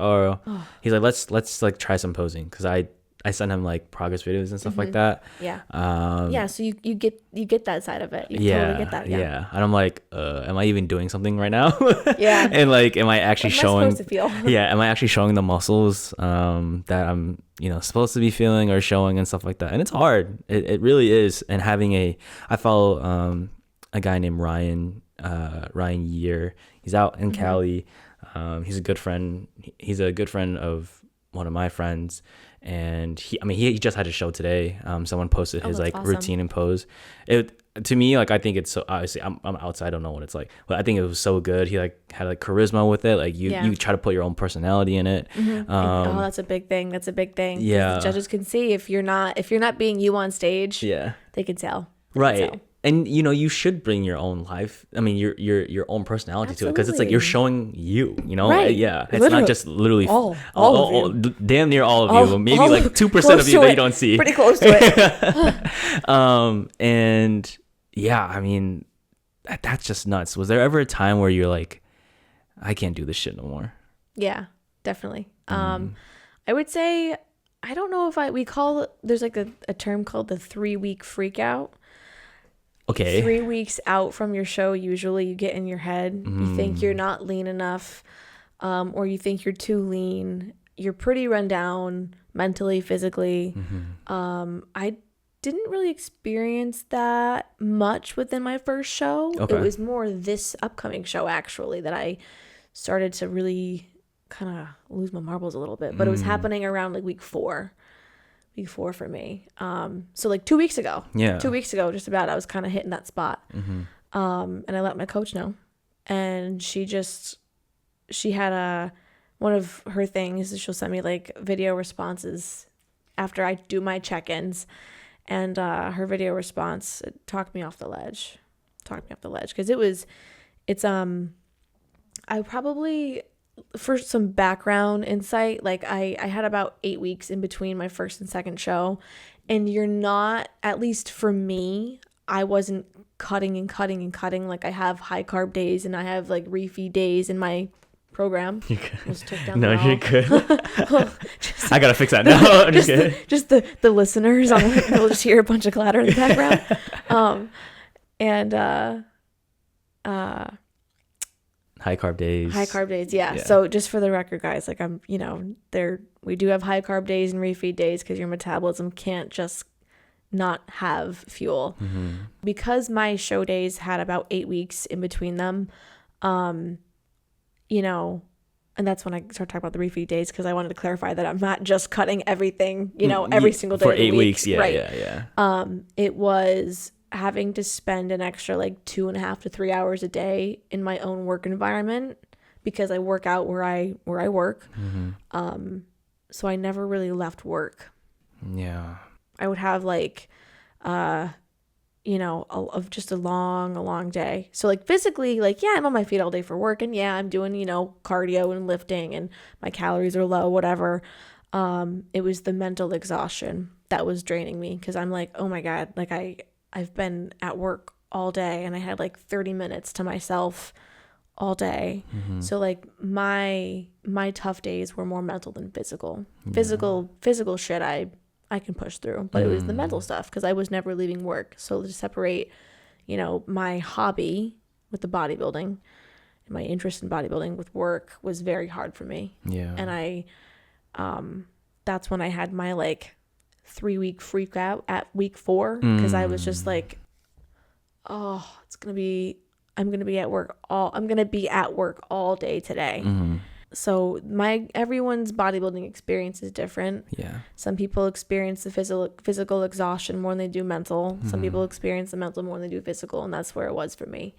B: he's like, let's like try some posing, because I sent him like progress videos and stuff like that.
A: Yeah. Yeah. So you get that side of it. You totally get that. Yeah.
B: And I'm like, am I even doing something right now?
A: Yeah.
B: And like, am I actually
A: What am I
B: showing?
A: supposed to feel?
B: Yeah. Am I actually showing the muscles that I'm supposed to be feeling or showing and stuff like that? And it's hard. It really is. And I follow a guy named Ryan Year. He's out in Cali. He's a good friend. He's a good friend of one of my friends, and he just had a show today. Someone posted his like awesome routine and pose. To me, like, I think it's so, obviously I'm outside, I don't know what it's like, but I think it was so good. He like had like charisma with it. Like you try to put your own personality in it.
A: That's a big thing.
B: Yeah.
A: The judges can see if you're not being you on stage.
B: Yeah.
A: They can tell.
B: Right. And you should bring your own life. I mean, your own personality to it, because it's like you're showing you.
A: Right.
B: Yeah. It's not just literally
A: all of you.
B: Damn near all of you. Maybe like 2% of you that you don't see.
A: Pretty close to it.
B: And yeah, I mean, that's just nuts. Was there ever a time where you're like, I can't do this shit no more?
A: Yeah, definitely. I would say, I don't know if there's like a term called the 3-week freak out.
B: Okay.
A: 3 weeks out from your show, usually you get in your head. You think you're not lean enough, or you think you're too lean. You're pretty run down mentally, physically. I didn't really experience that much within my first show.
B: Okay.
A: It was more this upcoming show, actually, that I started to really kind of lose my marbles a little bit. But it was happening around like week 4 for me. So like 2 weeks ago.
B: Yeah.
A: 2 weeks ago, just about, I was kind of hitting that spot. And I let my coach know. And she had one of her things is she'll send me like video responses after I do my check-ins. And her video response, it talked me off the ledge. Because I probably, for some background insight, like I had about 8 weeks in between my first and second show, and you're not, at least for me, I wasn't cutting. Like I have high carb days and I have like refeed days in my program.
B: You could.
A: Almost took down
B: No,
A: the
B: you could.
A: Just,
B: I gotta fix that now.
A: just the listeners will just hear a bunch of clatter in the background.
B: High carb days.
A: Yeah. So just for the record, guys, like we do have high carb days and refeed days because your metabolism can't just not have fuel. Because my show days had about 8 weeks in between them, and that's when I started talking about the refeed days, because I wanted to clarify that I'm not just cutting everything, every single day
B: for
A: of the
B: 8
A: week.
B: weeks. Yeah,
A: right.
B: yeah.
A: It was having to spend an extra like 2.5 to 3 hours a day in my own work environment, because I work out where I work. So I never really left work.
B: Yeah.
A: I would have like, of just a long day. So like physically, like, yeah, I'm on my feet all day for work, and yeah, I'm doing, cardio and lifting, and my calories are low, whatever. It was the mental exhaustion that was draining me, because I'm like, oh my God, like I've been at work all day and I had like 30 minutes to myself all day. So like my tough days were more mental than physical. Physical shit I can push through, but it was the mental stuff, because I was never leaving work. So to separate, my hobby with the bodybuilding and my interest in bodybuilding with work was very hard for me.
B: Yeah.
A: And I, that's when I had my like 3-week freak out at week 4, because I was just like, oh, I'm going to be at work all day today. So everyone's bodybuilding experience is different.
B: Yeah.
A: Some people experience the physical exhaustion more than they do mental. Some people experience the mental more than they do physical, and that's where it was for me.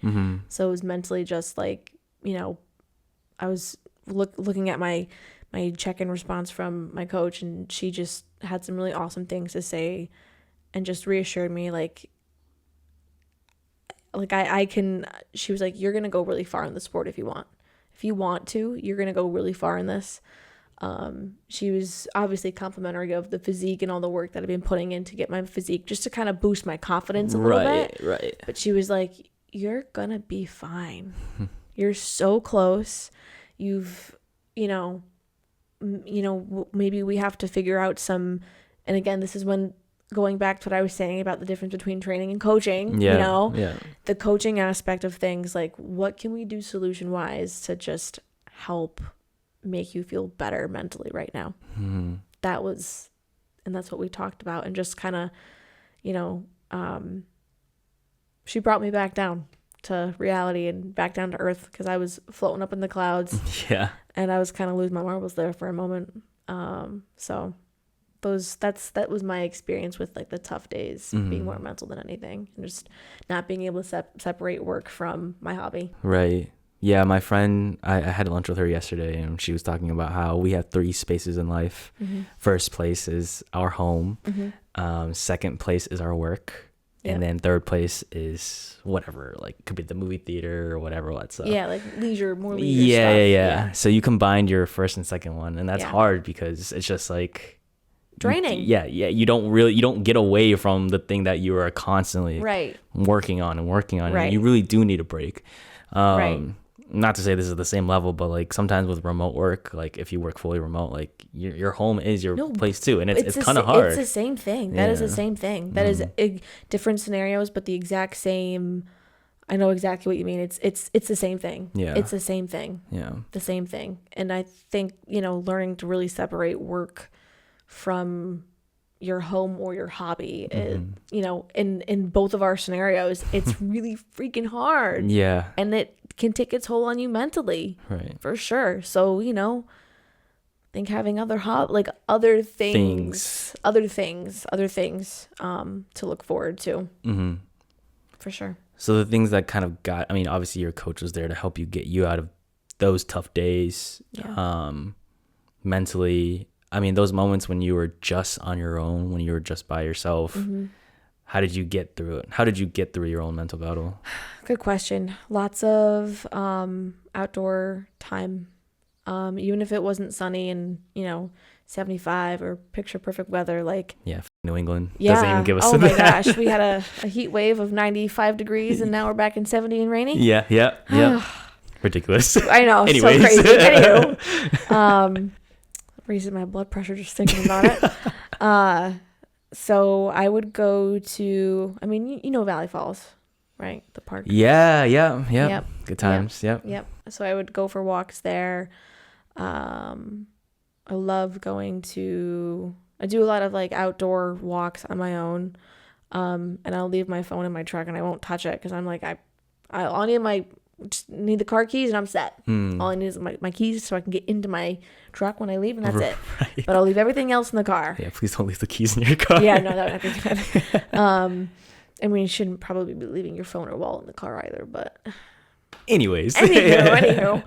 A: So it was mentally just like, I was looking at my my check-in response from my coach, and she just had some really awesome things to say and just reassured me like I can, she was like, you're going to go really far in the sport if you want. If you want to, you're going to go really far in this. She was obviously complimentary of the physique and all the work that I've been putting in to get my physique just to kind of boost my confidence a little bit.
B: Right.
A: But she was like, you're going to be fine. You're so close. You've, maybe we have to figure out some, and again, this is when going back to what I was saying about the difference between training and coaching, the coaching aspect of things, like what can we do solution wise to just help make you feel better mentally right now? That's what we talked about. And just kind of, she brought me back down to reality and back down to earth, because I was floating up in the clouds.
B: Yeah.
A: And I was kind of losing my marbles there for a moment. So that was my experience with like the tough days, being more mental than anything, and just not being able to separate work from my hobby.
B: Right. Yeah, my friend, I had lunch with her yesterday, and she was talking about how we have 3 spaces in life. First place is our home. Second place is our work. And then third place is whatever, like could be the movie theater or whatever.
A: Yeah, like more leisure
B: stuff.
A: Yeah.
B: Yeah. So you combined your first and second one, and that's hard because it's just like
A: draining.
B: You don't get away from the thing that you are constantly working on, and you really do need a break. Not to say this is the same level, but like sometimes with remote work, like if you work fully remote, like your home is your place too, and it's kind of hard.
A: It's the same thing. That is the same thing. That is different scenarios, but the exact same. I know exactly what you mean. It's the same thing.
B: Yeah,
A: it's the same thing.
B: Yeah,
A: the same thing. And I think learning to really separate work from your home or your hobby, in both of our scenarios, it's really freaking hard.
B: Yeah,
A: and it can take its toll on you mentally,
B: right?
A: For sure. So I think having other things to look forward to, for sure.
B: So the things that kind of obviously your coach was there to help you get you out of those tough days, mentally. Those moments when you were just on your own, when you were just by yourself. How did you get through it? How did you get through your own mental battle?
A: Good question. Lots of outdoor time. Even if it wasn't sunny and, 75 or picture perfect weather, like
B: New England doesn't even give us.
A: Oh my gosh, we had a heat wave of 95 degrees and now we're back in 70 and rainy.
B: Yeah. Ridiculous.
A: I know.
B: Anyways.
A: So crazy. Anywho, raising my blood pressure just thinking about it. So I would go to, Valley Falls, right? The park.
B: Yeah. Good times.
A: Yep. So I would go for walks there. I love I do a lot of like outdoor walks on my own. And I'll leave my phone in my truck and I won't touch it because I'm like, I'll just need the car keys and I'm set. All I need is my keys so I can get into my truck when I leave, and that's it. But I'll leave everything else in the car.
B: Yeah, please don't leave the keys in your car.
A: Yeah, no, that would not be good. You shouldn't probably be leaving your phone or wallet in the car either, but anywho.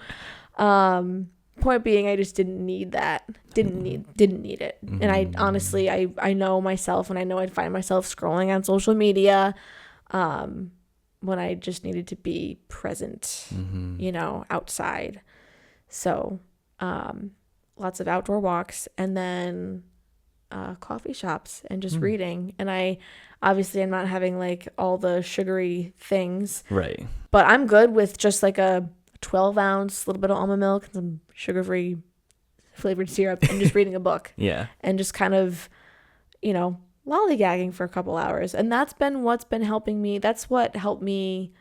A: Point being, I just didn't need that. Didn't need it. And I honestly, I know myself, and I know I'd find myself scrolling on social media when I just needed to be present, outside. So lots of outdoor walks, and then coffee shops and just reading. And I'm not having like all the sugary things.
B: Right.
A: But I'm good with just like a 12-ounce, little bit of almond milk and some sugar-free flavored syrup and just reading a book.
B: Yeah.
A: And just kind of, lollygagging for a couple hours. And that's been what's been helping me. That's what helped me,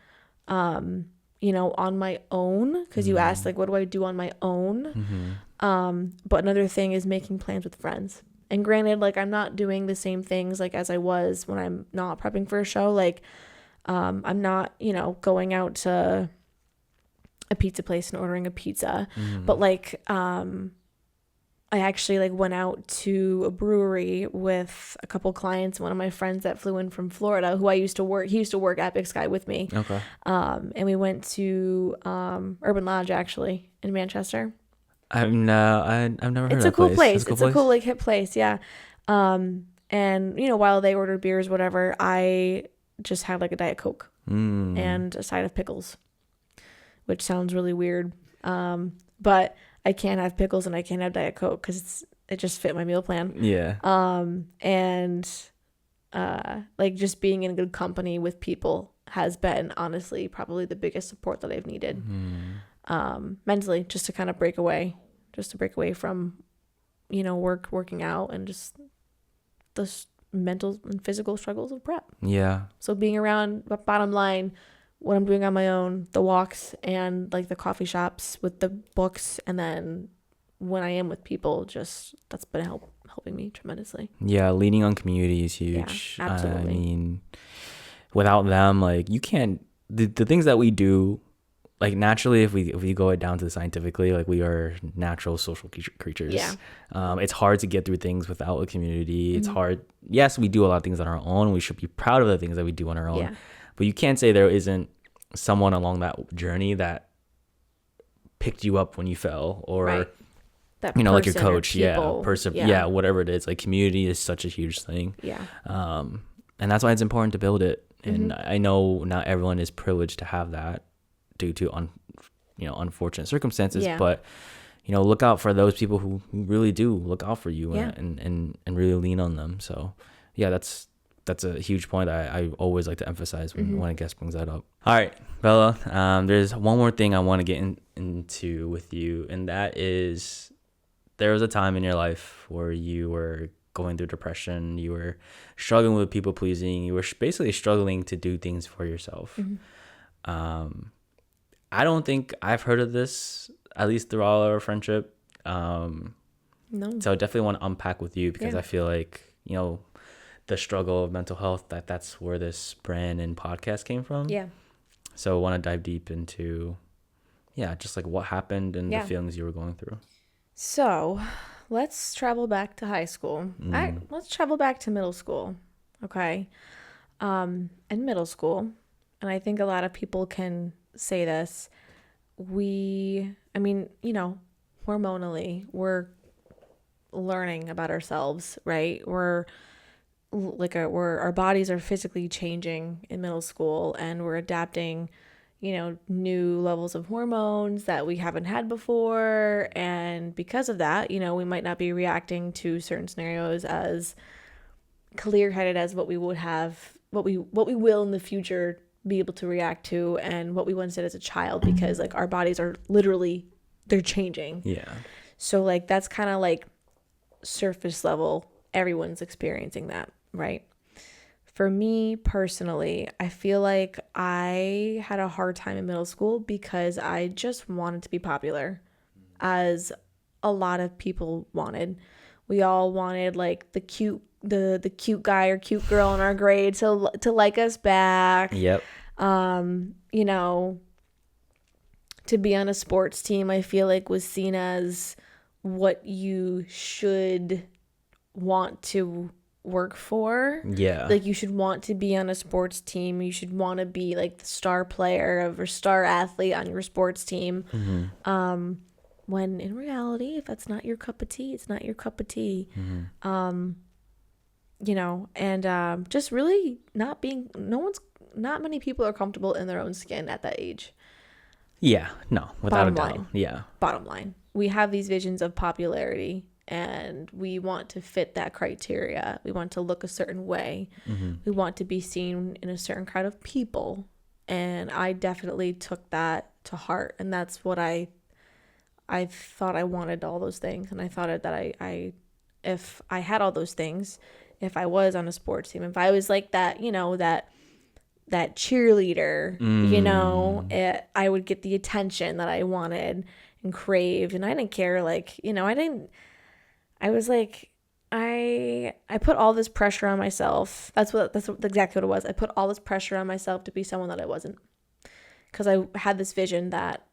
A: on my own. Because you asked, like, what do I do on my own? But another thing is making plans with friends. And granted, like, I'm not doing the same things, like, as I was when I'm not prepping for a show. Like, I'm not, going out to a pizza place and ordering a pizza. But, like, I actually like went out to a brewery with a couple clients. One of my friends that flew in from Florida, who he used to work at Big Sky with me.
B: Okay.
A: And we went to Urban Lodge actually in Manchester.
B: I've never heard
A: It's
B: of
A: a
B: that
A: cool
B: place. It's
A: place.
B: a cool
A: It's a
B: place.
A: cool like hip place, yeah. And while they ordered beers, whatever, I just had like a Diet Coke and a side of pickles, which sounds really weird. But I can't have pickles and I can't have Diet Coke because it just fit my meal plan.
B: Yeah.
A: And like just being in good company with people has been honestly probably the biggest support that I've needed mentally, just to kind of break away from working out and just the mental and physical struggles of prep.
B: Yeah.
A: So being around, but bottom line, what I'm doing on my own, the walks and like the coffee shops with the books, and then when I am with people, just that's been helping me tremendously.
B: Yeah, leaning on community is huge.
A: Yeah, absolutely.
B: I mean, without them, like you can't the things that we do, like naturally, if we go it down to scientifically, like we are natural social creatures.
A: Yeah.
B: It's hard to get through things without a community. It's hard. Yes, we do a lot of things on our own. We should be proud of the things that we do on our own.
A: Yeah.
B: But you can't say there isn't someone along that journey that picked you up when you fell, or
A: Right. That
B: like your
A: person or
B: coach,
A: people,
B: yeah, whatever it is. Like community is such a huge thing.
A: Yeah.
B: And that's why it's important to build it. And I know not everyone is privileged to have that due to unfortunate circumstances.
A: Yeah.
B: But look out for those people who really do look out for you and really lean on them. So yeah, that's a huge point I always like to emphasize when a guest brings that up. All right, Bella, there's one more thing I want to get into with you, and that is there was a time in your life where you were going through depression, you were struggling with people pleasing, you were basically struggling to do things for yourself. I don't think I've heard of this, at least through all our friendship.
A: No.
B: So I definitely want to unpack with you because
A: Yeah.
B: I feel like, the struggle of mental health, that's where this brand and podcast came from.
A: Yeah.
B: So I want to dive deep into, just like what happened and
A: Yeah.
B: the feelings you were going through.
A: So let's travel back to high school. Let's travel back to middle school. Okay. In middle school, and I think a lot of people can say this, hormonally, we're learning about ourselves, right? Our bodies are physically changing in middle school, and we're adapting, new levels of hormones that we haven't had before. And because of that, we might not be reacting to certain scenarios as clear-headed as what we would have, what we will in the future be able to react to, and what we once did as a child, because like our bodies are literally, they're changing.
B: Yeah.
A: So like that's kind of like surface level, everyone's experiencing that, right? For me personally, I feel like I had a hard time in middle school because I just wanted to be popular, as a lot of people wanted. We all wanted like the cute guy or cute girl in our grade to like us back.
B: Yep.
A: To be on a sports team, I feel like was seen as what you should want to work for.
B: Yeah.
A: Like you should want to be on a sports team. You should want to be like the star player or star athlete on your sports team. When in reality, if that's not your cup of tea, it's not your cup of tea. Just really not many people are comfortable in their own skin at that age.
B: Yeah, no, without a doubt. Yeah.
A: Bottom line, we have these visions of popularity, and we want to fit that criteria. We want to look a certain way. We want to be seen in a certain crowd of people. And I definitely took that to heart. And that's what I thought I wanted all those things. And I thought that if I had all those things, if I was on a sports team, if I was like that, that cheerleader, I would get the attention that I wanted and craved. And I didn't care. I put all this pressure on myself. That's exactly what it was. I put all this pressure on myself to be someone that I wasn't, because I had this vision that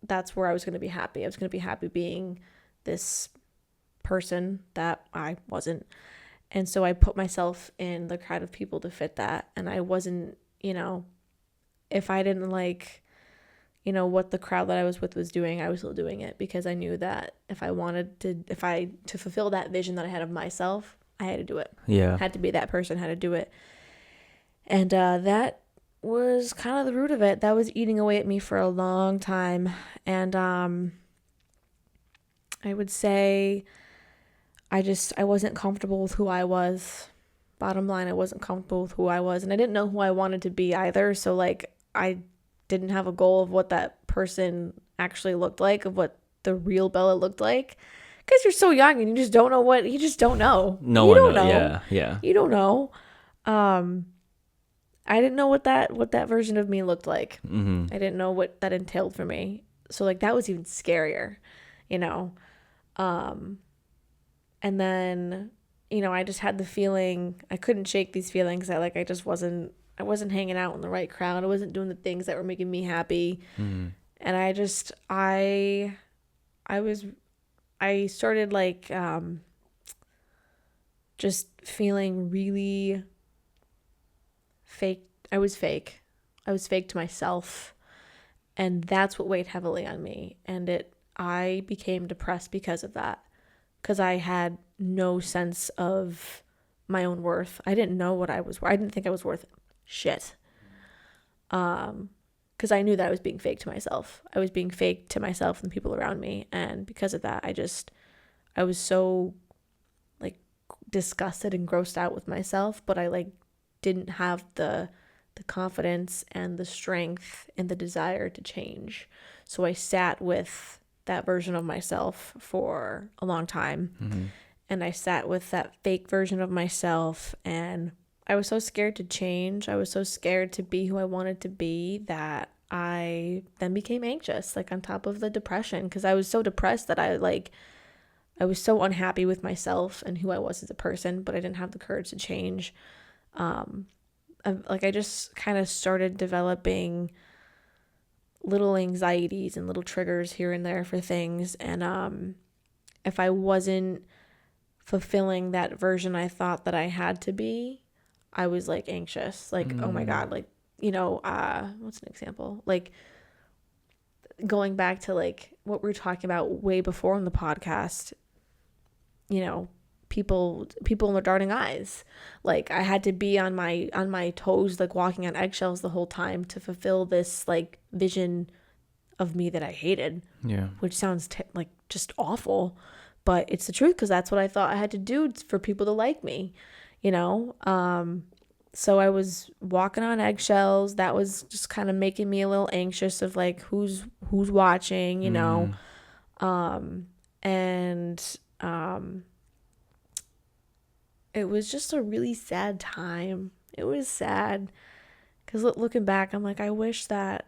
A: that's where I was going to be happy. I was going to be happy being this person that I wasn't. And so I put myself in the crowd of people to fit that. And I wasn't, if I didn't what the crowd that I was with was doing, I was still doing it because I knew that if I wanted to fulfill that vision that I had of myself, I had to do it.
B: Yeah.
A: Had to be that person, had to do it. And that was kind of the root of it. That was eating away at me for a long time. And I would say I wasn't comfortable with who I was. Bottom line, I wasn't comfortable with who I was. And I didn't know who I wanted to be either. So like I didn't have a goal of what that person actually looked like, of what the real Bella looked like. Because you're so young and you just don't know you just don't know.
B: No
A: you
B: one
A: don't
B: knows.
A: know.
B: Yeah.
A: You don't know. I didn't know what that version of me looked like.
B: Mm-hmm.
A: I didn't know what that entailed for me. So like that was even scarier, And then, I just had the feeling I couldn't shake these feelings that like I wasn't hanging out in the right crowd. I wasn't doing the things that were making me happy.
B: Mm-hmm.
A: And I started like just feeling really fake. I was fake to myself, and that's what weighed heavily on me. And I became depressed because of that, because I had no sense of my own worth. I didn't know what I was worth. I didn't think I was worth shit. Because I knew that I was being fake to myself. I was being fake to myself and the people around me, and because of that, I was so like disgusted and grossed out with myself, but I like didn't have the confidence and the strength and the desire to change. So I sat with that version of myself for a long time.
B: Mm-hmm.
A: And I sat with that fake version of myself, and I was so scared to change. I was so scared to be who I wanted to be that I then became anxious, like on top of the depression, because I was so depressed that I was so unhappy with myself and who I was as a person, but I didn't have the courage to change. I just kind of started developing little anxieties and little triggers here and there for things. And if I wasn't fulfilling that version I thought that I had to be, I was like anxious, like, oh my God, like, what's an example? Like going back to like what we were talking about way before in the podcast, people in their darting eyes. Like I had to be on my toes, like walking on eggshells the whole time to fulfill this like vision of me that I hated.
B: Yeah.
A: Which sounds like just awful, but it's the truth, because that's what I thought I had to do for people to like me, So I was walking on eggshells. That was just kind of making me a little anxious of like who's watching, it was just a really sad time. It was sad because looking back, I'm like, I wish 20,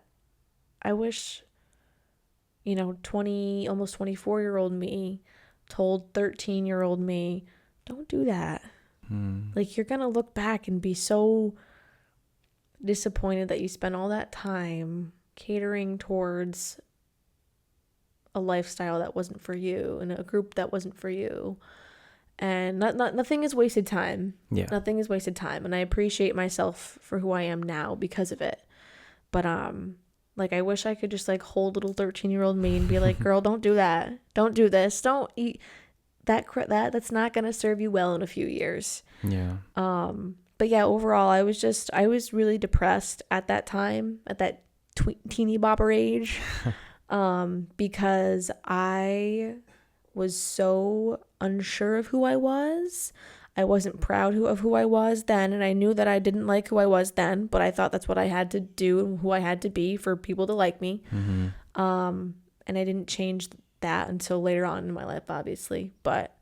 A: almost 24-year-old me told 13-year-old me, don't do that. Like, you're going to look back and be so disappointed that you spent all that time catering towards a lifestyle that wasn't for you and a group that wasn't for you. And nothing is wasted time.
B: Yeah.
A: Nothing is wasted time. And I appreciate myself for who I am now because of it. But, like, I wish I could just, like, hold little 13-year-old me and be like, girl, don't do that. Don't do this. Don't eat that's not going to serve you well in a few years.
B: Yeah.
A: But yeah, overall, I was really depressed at that time, at that teeny bopper age, because I was so unsure of who I was. I wasn't proud of who I was then, and I knew that I didn't like who I was then, but I thought that's what I had to do and who I had to be for people to like me.
B: Mm-hmm.
A: And I didn't change that until later on in my life, obviously. But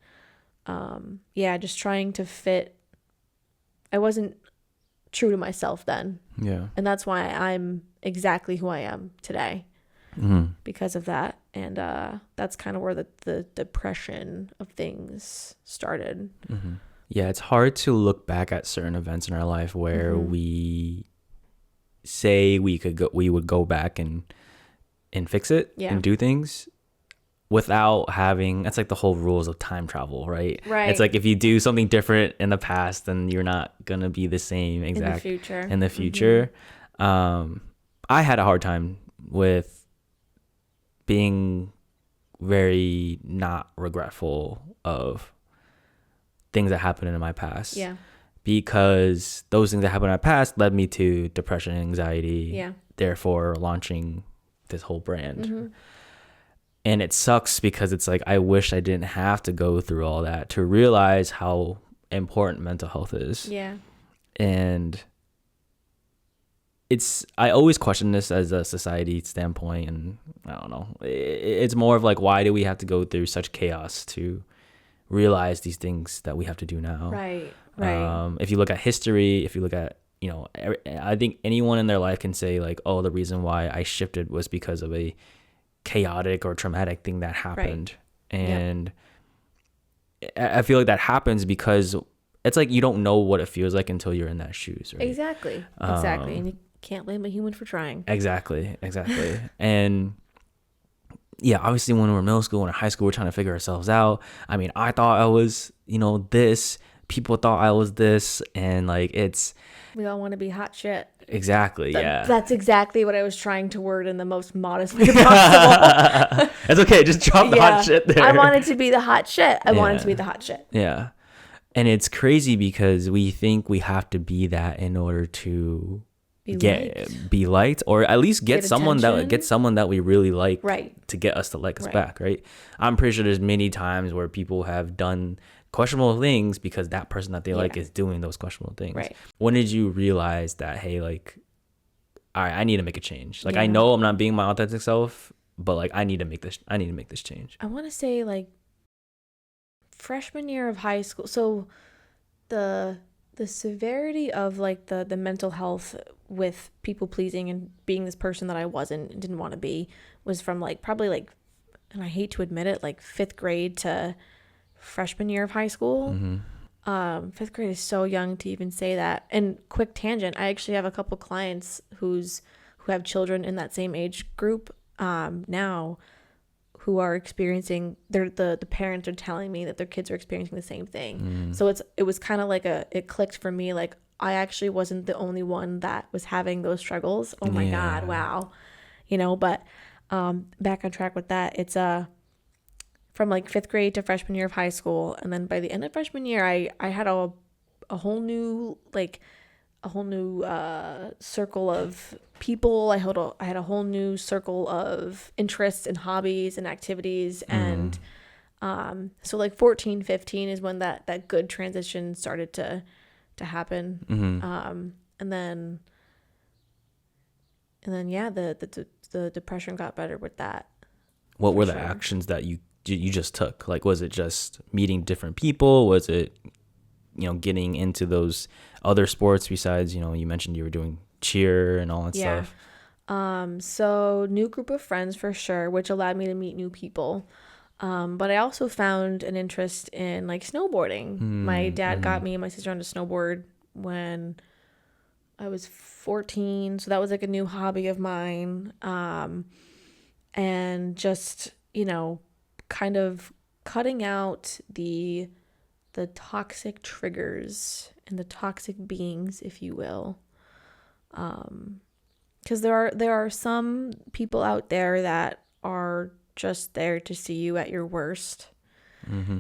A: yeah, just trying to fit. I wasn't true to myself then.
B: Yeah.
A: And that's why I'm exactly who I am today.
B: Mm-hmm.
A: Because of that. And that's kind of where the depression of things started.
B: Mm-hmm. Yeah, it's hard to look back at certain events in our life where
A: Mm-hmm.
B: we say we would go back and fix it and do things without having, that's like the whole rules of time travel, right?
A: Right.
B: It's like if you do something different in the past, then you're not gonna be the same
A: In the future.
B: in the future. I had a hard time with being very not regretful of things that happened in my past.
A: Yeah.
B: Because those things that happened in my past led me to depression and anxiety.
A: Yeah.
B: Therefore, launching this whole brand.
A: Mm-hmm.
B: And it sucks because it's like I wish I didn't have to go through all that to realize how important mental health is.
A: Yeah.
B: And I always question this as a society standpoint, and I don't know. It's more of like, why do we have to go through such chaos to realize these things that we have to do now?
A: Right. Right.
B: If you look at history, if you look at, I think anyone in their life can say like, oh, the reason why I shifted was because of a chaotic or traumatic thing that happened. Right. And I feel like that happens because it's like you don't know what it feels like until you're in that shoes, right?
A: Exactly. And you can't blame a human for trying.
B: Exactly. And yeah, obviously when we're in middle school and high school, we're trying to figure ourselves out. I mean, I thought I was, this. People thought I was this, and like
A: we all want to be hot shit.
B: Exactly. Yeah.
A: That's exactly what I was trying to word in the most modest way possible.
B: It's okay. Just drop the hot shit there.
A: I wanted to be the hot shit. I wanted to be the hot shit.
B: Yeah. And it's crazy because we think we have to be that in order to be liked, or at least get someone that we really like,
A: right,
B: to get us to like us back, right? I'm pretty sure there's many times where people have done questionable things because that person that they like is doing those questionable things.
A: Right.
B: When did you realize that, hey, like, all right, I need to make a change? Like, I know I'm not being my authentic self, but like, I need to make this change.
A: I want to say like freshman year of high school. So the severity of like the mental health with people pleasing and being this person that I wasn't and didn't want to be was from like probably like, and I hate to admit it, like 5th grade to freshman year of high school.
B: Mm-hmm.
A: 5th grade is so young to even say that. And quick tangent, I actually have a couple clients who have children in that same age group now, who are experiencing the parents are telling me that their kids are experiencing the same thing. So it was kind of like it clicked for me, like I actually wasn't the only one that was having those struggles. Oh my God, wow. But back on track with that, it's from like 5th grade to freshman year of high school, and then by the end of freshman year I had a whole new circle of people. I had a whole new circle of interests and hobbies and activities. And so like 14, 15 is when that good transition started to happen. And then the depression got better with that.
B: What were the actions that you just took? Like, was it just meeting different people? Was it getting into those other sports besides, you mentioned you were doing cheer and all that stuff?
A: So new group of friends for sure, which allowed me to meet new people. But I also found an interest in like snowboarding. My dad got me and my sister on to snowboard when I was 14. So that was like a new hobby of mine. And just, kind of cutting out the toxic triggers and the toxic beings, if you will. Because there are some people out there that are just there to see you at your worst.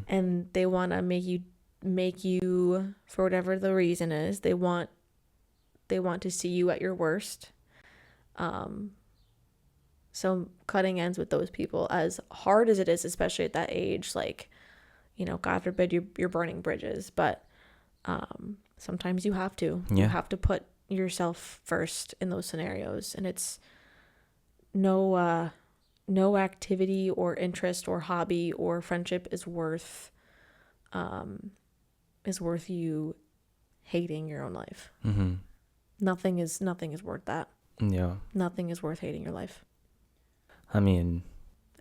A: And they want to make you for whatever the reason is. They want to see you at your worst. So cutting ends with those people, as hard as it is, especially at that age, like, God forbid you're burning bridges, but sometimes you have to. You have to put yourself first in those scenarios, and it's no activity or interest or hobby or friendship is worth you hating your own life. Nothing is worth that. Nothing is worth hating your life.
B: I mean,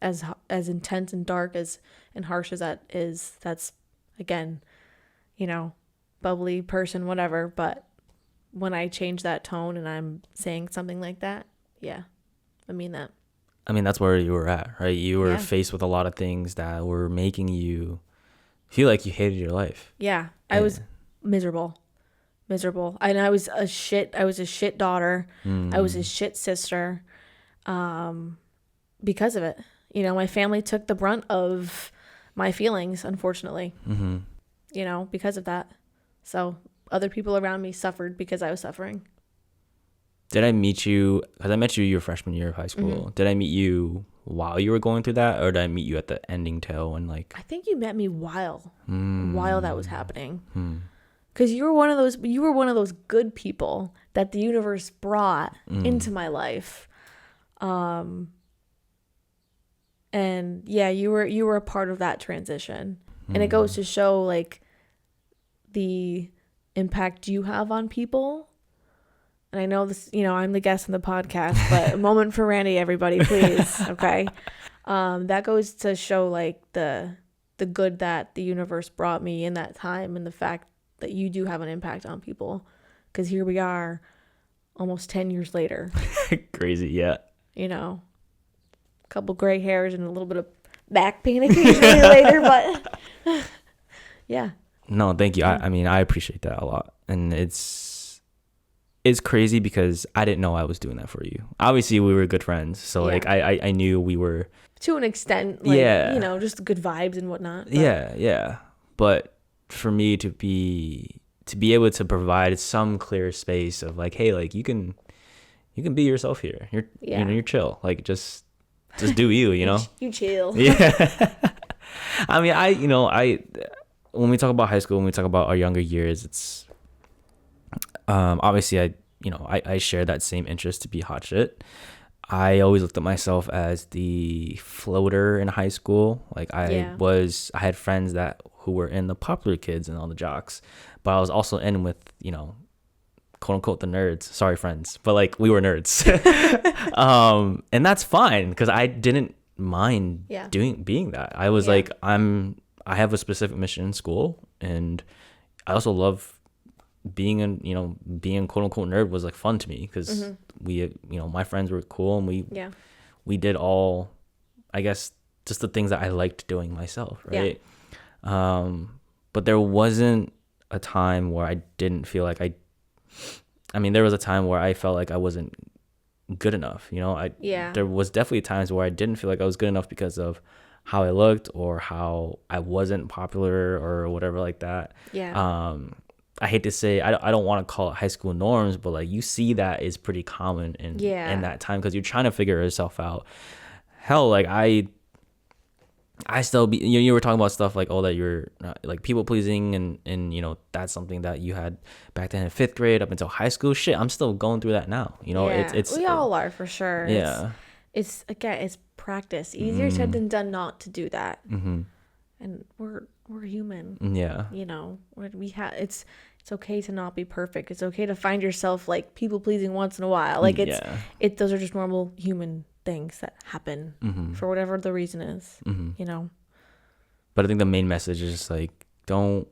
A: as intense and dark and harsh as that is, that's, again, bubbly person, whatever. But when I change that tone and I'm saying something like that, I mean that.
B: I mean, that's where you were at, right? You were faced with a lot of things that were making you feel like you hated your life.
A: Yeah, I was miserable. And I was a shit daughter. I was a shit sister. Because of it, You know, my family took the brunt of my feelings, unfortunately, you know, because of that. So other people around me suffered because I was suffering.
B: Did I meet you, because I met you your freshman year of high school. Did I meet you while you were going through that, or did I meet you at the ending tail and like?
A: I think you met me while that was happening. Because you were one of those good people that the universe brought into my life. And yeah, you were a part of that transition. And it goes to show like the impact you have on people. And I know this, you know, I'm the guest on the podcast, but a moment for Randy, everybody, please. Okay. That goes to show like the good that the universe brought me in that time, and the fact that you do have an impact on people. Because here we are almost 10 years later.
B: Crazy, yeah.
A: You know, a couple gray hairs and a little bit of back pain occasionally later, but yeah.
B: No, thank you. I mean, I appreciate that a lot. And it's crazy because I didn't know I was doing that for you. Obviously, we were good friends. So, like, I knew we were...
A: To an extent, like, you know, just good vibes and whatnot. But.
B: Yeah. But for me to be able to provide some clear space of, like, hey, like, you can be yourself here. You know, you're chill. Like, just do you, you know?
A: You chill.
B: Yeah. I mean, when we talk about high school, when we talk about our younger years, it's... obviously I share that same interest to be hot shit. I always looked at myself as the floater in high school. Like I had friends who were in the popular kids and all the jocks, but I was also in with, you know, quote unquote the nerds. Sorry friends, but like we were nerds. And that's fine because I didn't mind being that. I was like, I have a specific mission in school, and I also love being quote unquote nerd was like fun to me because we, you know, my friends were cool, and we did all, I guess, just the things that I liked doing myself, right? But there wasn't a time where I didn't feel like I mean, there was a time where I felt like I wasn't good enough, you know. There was definitely times where I didn't feel like I was good enough because of how I looked or how I wasn't popular or whatever like that. I hate to say, I don't want to call it high school norms, but like you see that is pretty common in that time because you're trying to figure yourself out. Hell, like I still you were talking about stuff like, oh, that you're like people pleasing, and you know, that's something that you had back then in 5th grade up until high school. Shit, I'm still going through that now. You know,
A: we all are for sure.
B: Yeah,
A: it's again, it's practice. Easier said than done not to do that. And we're human.
B: Yeah,
A: you know, it's okay to not be perfect. It's okay to find yourself like people pleasing once in a while. Like those are just normal human things that happen for whatever the reason is, you know.
B: But I think the main message is just like, don't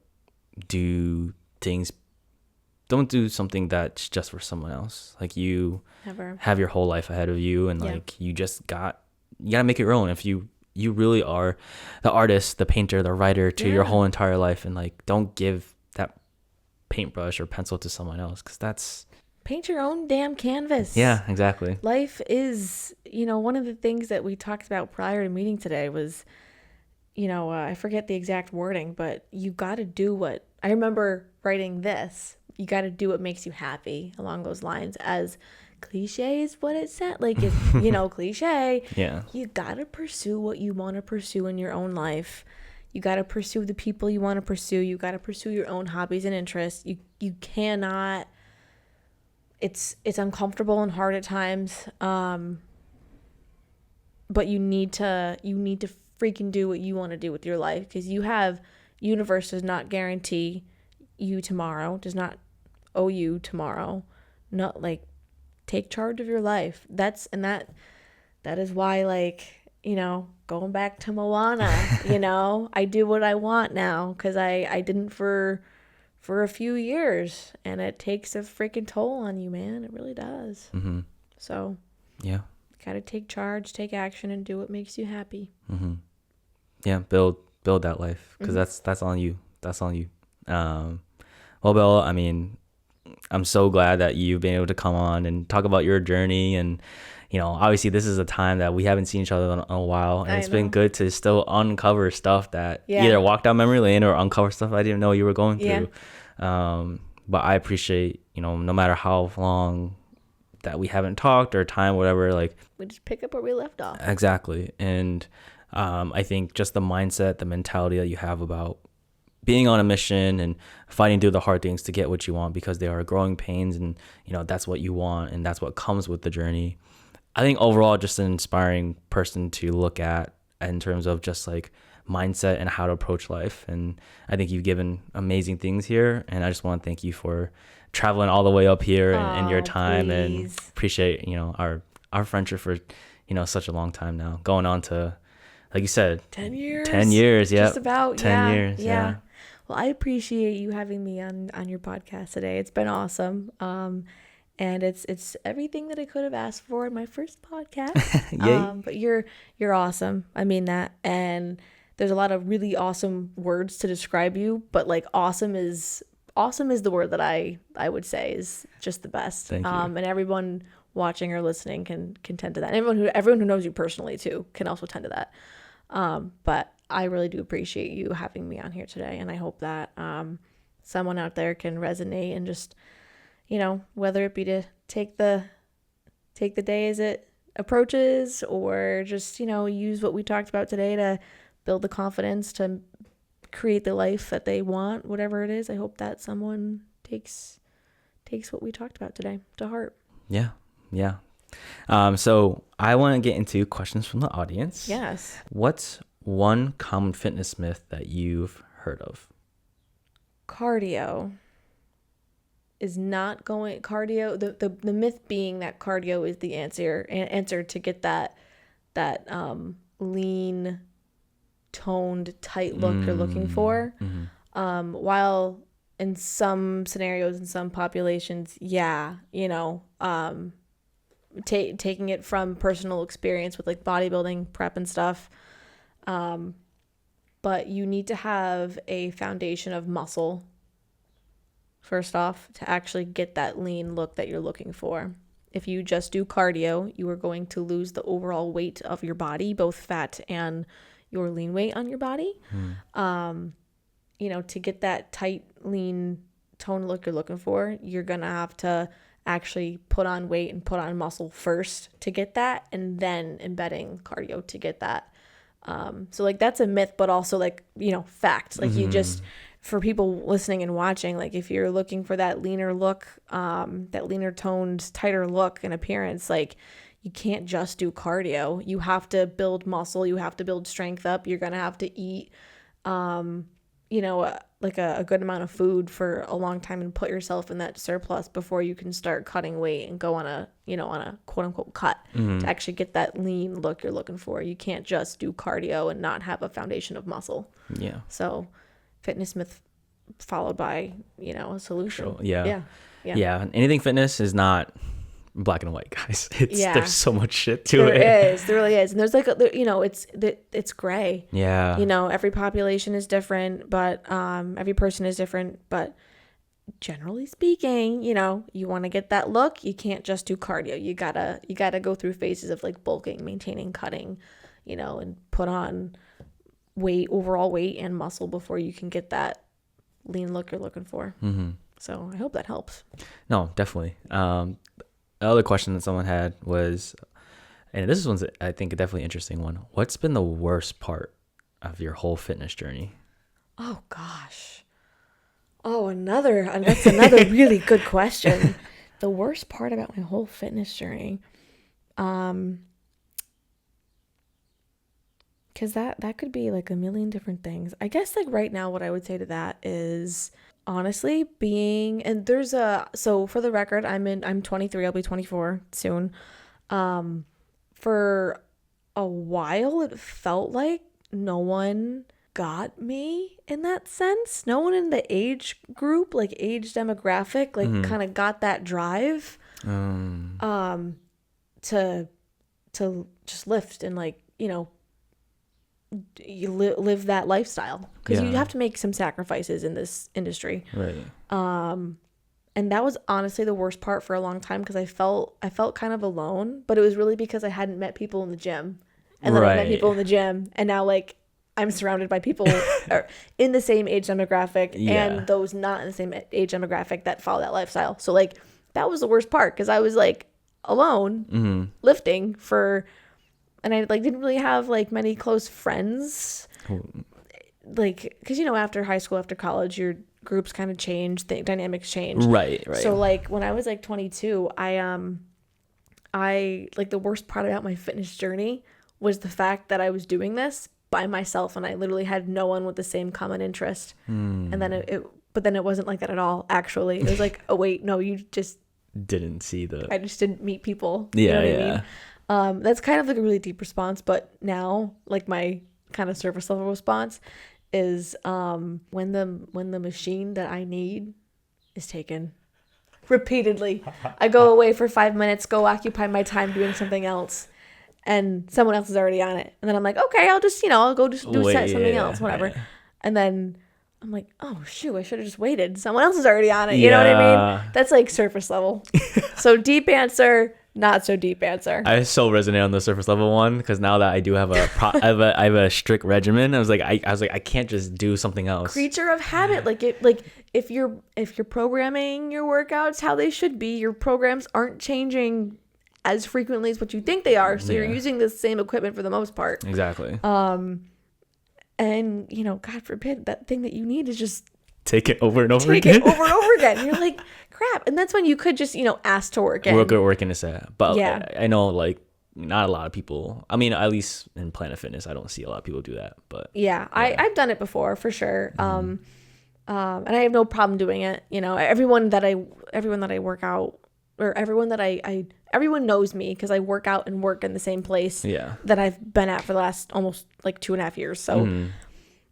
B: do something that's just for someone else. Like you have your whole life ahead of you, and like you gotta make it your own. If you really are the artist, the painter, the writer to your whole entire life, and like don't give that paintbrush or pencil to someone else, because that's...
A: Paint your own damn canvas.
B: Yeah, exactly.
A: Life is, you know, one of the things that we talked about prior to meeting today was, you know, I forget the exact wording, but you got to do what... I remember writing this. You got to do what makes you happy, along those lines. As cliche is what it said. Like, it's, you know, cliche.
B: Yeah.
A: You got to pursue what you want to pursue in your own life. You got to pursue the people you want to pursue. You got to pursue your own hobbies and interests. You cannot... It's uncomfortable and hard at times, but you need to freaking do what you want to do with your life, because universe does not guarantee you tomorrow, does not owe you tomorrow. Not like, take charge of your life. That is why, like, you know, going back to Moana, you know, I do what I want now, because I didn't for a few years, and it takes a freaking toll on you, man. It really does. So yeah, gotta take charge, take action, and do what makes you happy.
B: Yeah, build that life, because that's on you. Well, Bella, I mean, I'm so glad that you've been able to come on and talk about your journey, and obviously this is a time that we haven't seen each other in a while, and it's been
A: know.
B: good to still uncover stuff that
A: Yeah.
B: either walk down memory lane or uncover stuff I didn't know you were going
A: Yeah.
B: through. But I appreciate, no matter how long that we haven't talked or time, whatever, like
A: We just pick up where we left off.
B: exactly. And I think just the mindset, the mentality that you have about being on a mission and fighting through the hard things to get what you want, because they are growing pains, and that's what you want, and that's what comes with the journey. I think overall just an inspiring person to look at in terms of just like mindset and how to approach life. And I think you've given amazing things here, and I just want to thank you for traveling all the way up here and your time,
A: please.
B: and appreciate our friendship for such a long time now, going on to, like you said,
A: 10 years.
B: 10 years. Yeah,
A: Just about
B: 10 years.
A: Yeah. Well, I appreciate you having me on your podcast today. It's been awesome. And it's everything that I could have asked for in my first podcast.
B: Yay.
A: But you're awesome. I mean that. And there's a lot of really awesome words to describe you, but like awesome is the word that I would say is just the best.
B: Thank you.
A: And everyone watching or listening can tend to that. And everyone who knows you personally too can also tend to that. But I really do appreciate you having me on here today, and I hope that someone out there can resonate and just, whether it be to take the day as it approaches, or just, use what we talked about today to build the confidence to create the life that they want, whatever it is. I hope that someone takes what we talked about today to heart.
B: Yeah. So I want to get into questions from the audience.
A: Yes.
B: What's one common fitness myth that you've heard of?
A: Cardio is not going cardio. The myth being that cardio is the answer to get that lean, toned, tight look you're looking for.
B: Mm-hmm.
A: While in some scenarios, in some populations, taking it from personal experience with like bodybuilding prep and stuff. But you need to have a foundation of muscle first off to actually get that lean look that you're looking for. If you just do cardio, you are going to lose the overall weight of your body, both fat and your lean weight on your body. To get that tight, lean, toned look you're looking for, you're going to have to actually put on weight and put on muscle first to get that, and then embedding cardio to get that. So like that's a myth, but also like, fact. Like you just, for people listening and watching, like if you're looking for that leaner look, that leaner toned, tighter look and appearance, like you can't just do cardio. You have to build muscle. You have to build strength up. You're going to have to eat, like a good amount of food for a long time and put yourself in that surplus before you can start cutting weight and go on a quote unquote cut to actually get that lean look you're looking for. You can't just do cardio and not have a foundation of muscle.
B: Yeah.
A: So fitness myth followed by, a solution.
B: Sure. Yeah.
A: Yeah.
B: Anything fitness is not black and white, guys. There's so much shit to
A: There
B: it.
A: is. There really is. And there's like, it's gray.
B: Yeah.
A: Every population is different, but every person is different. But generally speaking, you want to get that look, you can't just do cardio. You gotta go through phases of like bulking, maintaining, cutting, and put on overall weight and muscle before you can get that lean look you're looking for.
B: Mm-hmm.
A: So I hope that helps.
B: No, definitely. The other question that someone had was, and this one's, I think, a definitely interesting one. What's been the worst part of your whole fitness journey?
A: Oh, gosh. Oh, that's another really good question. The worst part about my whole fitness journey. Because that could be like a million different things. I guess like right now what I would say to that is honestly so for the record, I'm 23, I'll be 24 soon. For a while it felt like no one got me in that sense. No one in the age group, like age demographic, like kind of got that drive to just lift and like, you live that lifestyle, because you have to make some sacrifices in this industry.
B: Right.
A: And that was honestly the worst part for a long time because I felt kind of alone, but it was really because I hadn't met people in the gym. And then I met people in the gym, and now like I'm surrounded by people in the same age demographic and those not in the same age demographic that follow that lifestyle. So like that was the worst part because I was like alone lifting and I like didn't really have like many close friends. Like, because after high school, after college, your groups kind of change, the dynamics change.
B: Right.
A: So like when I was like 22, I like the worst part about my fitness journey was the fact that I was doing this by myself and I literally had no one with the same common interest. And then but then it wasn't like that at all. Actually, it was like, oh wait, no, you just
B: didn't see
A: I just didn't meet people.
B: Yeah,
A: you know what I mean? That's kind of like a really deep response, but now like my kind of surface level response is when the machine that I need is taken repeatedly. I go away for 5 minutes, go occupy my time doing something else, and someone else is already on it. And then I'm like, okay, I'll just I'll go just do something else, whatever. And then I'm like, oh shoot, I should have just waited. Someone else is already on it. You know what I mean? That's like surface level. So deep answer, not so deep answer.
B: I so resonate on the surface level one because now that I do have I have a strict regimen, I was like I can't just do something else.
A: Creature of habit, if you're programming your workouts how they should be, your programs aren't changing as frequently as what you think they are. So you're using the same equipment for the most part.
B: Exactly.
A: And God forbid that thing that you need is just
B: take it over and over
A: again. You're like, crap. And that's when you could just, ask to work in.
B: Work in a set. But I know like not a lot of people, I mean, at least in Planet Fitness, I don't see a lot of people do that. But
A: I've done it before for sure. And I have no problem doing it. Everyone that I work out, or everyone knows me because I work out and work in the same place that I've been at for the last almost like 2.5 years. So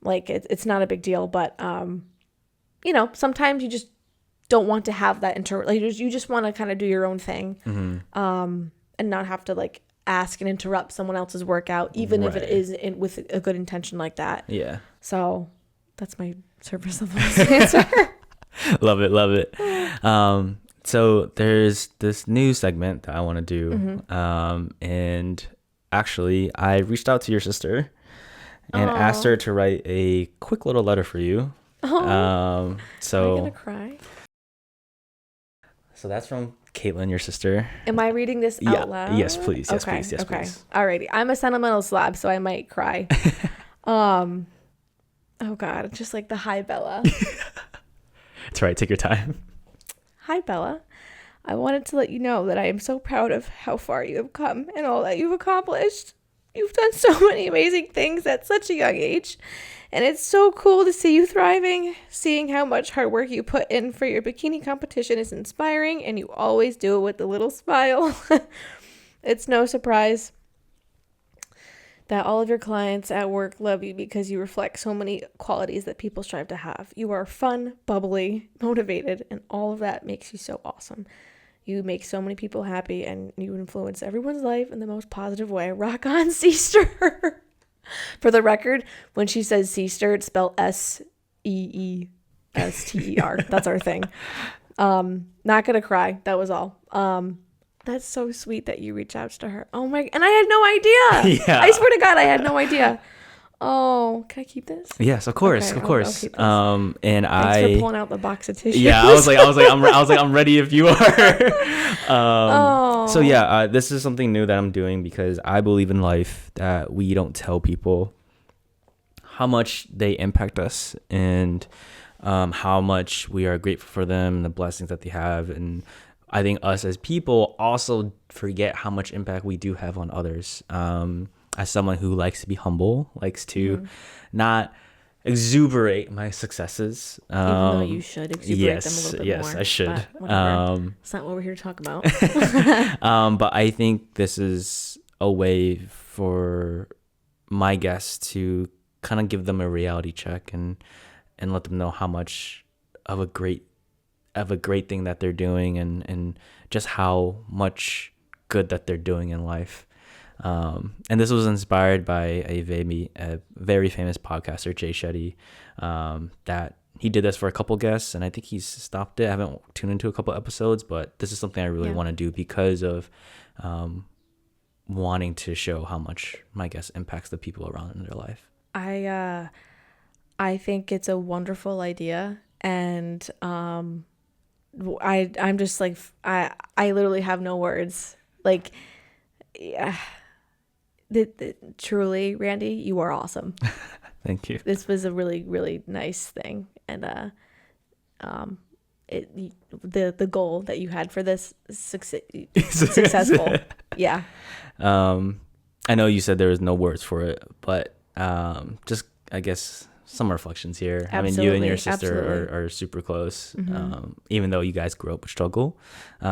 A: like it's not a big deal, but sometimes you just don't want to have that you just want to kind of do your own thing, and not have to like ask and interrupt someone else's workout, even if it is with a good intention like that. Yeah. So that's my surface level answer.
B: Love it. So there's this new segment that I want to do, and actually I reached out to your sister and asked her to write a quick little letter for you. So
A: am I gonna cry?
B: So that's from Caitlin, your sister.
A: Am I reading this out loud?
B: Yes, please. Yes, please. Yes,
A: okay.
B: Please.
A: Alrighty. I'm a sentimental slob, so I might cry. Oh God, just like the hi Bella.
B: It's all right. Take your time.
A: Hi Bella. I wanted to let you know that I am so proud of how far you have come and all that you've accomplished. You've done so many amazing things at such a young age, and it's so cool to see you thriving. Seeing how much hard work you put in for your bikini competition is inspiring, and you always do it with a little smile. It's no surprise that all of your clients at work love you because you reflect so many qualities that people strive to have. You are fun, bubbly, motivated, and all of that makes you so awesome. You make so many people happy, and you influence everyone's life in the most positive way. Rock on, Seester. For the record, when she says Seester, it's spelled Seester. That's our thing. Not gonna cry. That was all. That's so sweet that you reach out to her. Oh my, and I had no idea.
B: Yeah.
A: I swear to God, I had no idea. Oh, can I keep this?
B: Yes, of course,
A: okay,
B: of course.
A: I'll keep this.
B: And
A: Thanks for pulling out the box of tissues.
B: Yeah, I was like, I'm ready if you are. So yeah, this is something new that I'm doing because I believe in life that we don't tell people how much they impact us and how much we are grateful for them and the blessings that they have. And I think us as people also forget how much impact we do have on others. As someone who likes to be humble, likes to not exuberate my successes.
A: Even though you should exuberate them a little bit more.
B: Yes, I should.
A: It's not what we're here to talk about.
B: But I think this is a way for my guests to kind of give them a reality check and let them know how much of a great thing that they're doing and just how much good that they're doing in life. And this was inspired by a very famous podcaster, Jay Shetty, that he did this for a couple guests, and I think he's stopped it. I haven't tuned into a couple episodes, but this is something I really want to do because of wanting to show how much my guest impacts the people around in their life.
A: I think it's a wonderful idea, and I'm just like I literally have no words. Like, yeah, truly, Randy, you are awesome.
B: Thank you.
A: This was a really, really nice thing, and the goal that you had for this successful. Yeah.
B: I know you said there was no words for it, but just I guess some reflections here.
A: Absolutely,
B: I mean, you and your sister are super close, even though you guys grew up with struggle.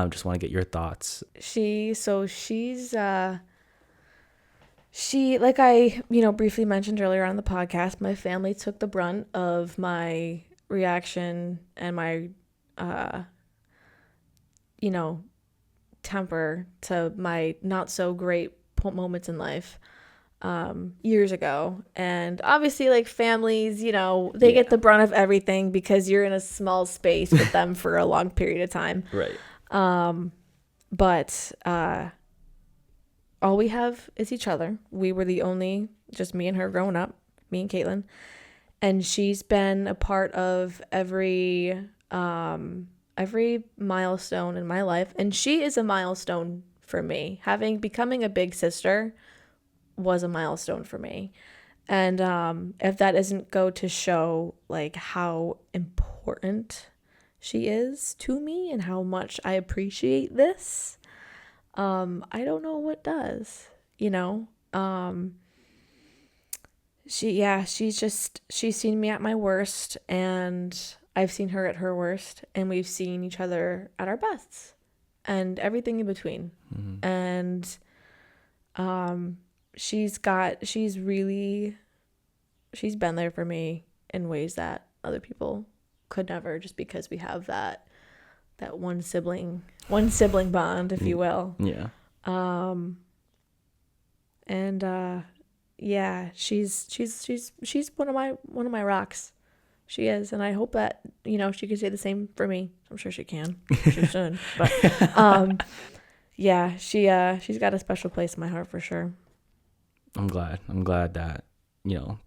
B: Just want to get your thoughts.
A: She's she, like I, briefly mentioned earlier on the podcast, my family took the brunt of my reaction and my, temper to my not so great moments in life, years ago. And obviously, like, families, they get the brunt of everything because you're in a small space with them for a long period of time.
B: Right.
A: But all we have is each other. We were just me and her growing up, me and Caitlin. And she's been a part of every milestone in my life. And she is a milestone for me. Becoming a big sister was a milestone for me. And if that doesn't go to show, like, how important she is to me and how much I appreciate this, I don't know what does, she's seen me at my worst, and I've seen her at her worst, and we've seen each other at our bests and everything in between.
B: Mm-hmm.
A: And she's been there for me in ways that other people could never, just because we have that one sibling bond, if you will.
B: Yeah.
A: She's one of my rocks. She is, and I hope that she can say the same for me. I'm sure she can. She should. But she's got a special place in my heart for sure.
B: I'm glad that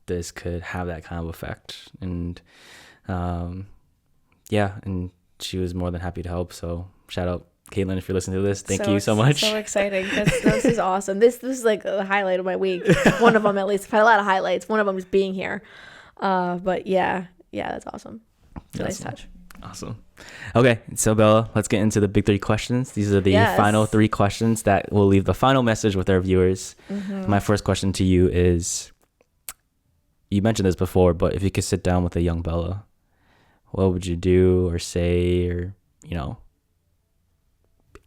B: this could have that kind of effect, and and she was more than happy to help. So shout out, Caitlin, if you're listening to this. Thank you so much.
A: So exciting. This is awesome. This is like the highlight of my week. One of them, at least. I've had a lot of highlights. One of them is being here. But yeah, that's awesome. It's a nice touch.
B: Awesome. Okay, so Bella, let's get into the big 3 questions. These are the final 3 questions that will leave the final message with our viewers. Mm-hmm. My first question to you is, you mentioned this before, but if you could sit down with a young Bella, what would you do or say, or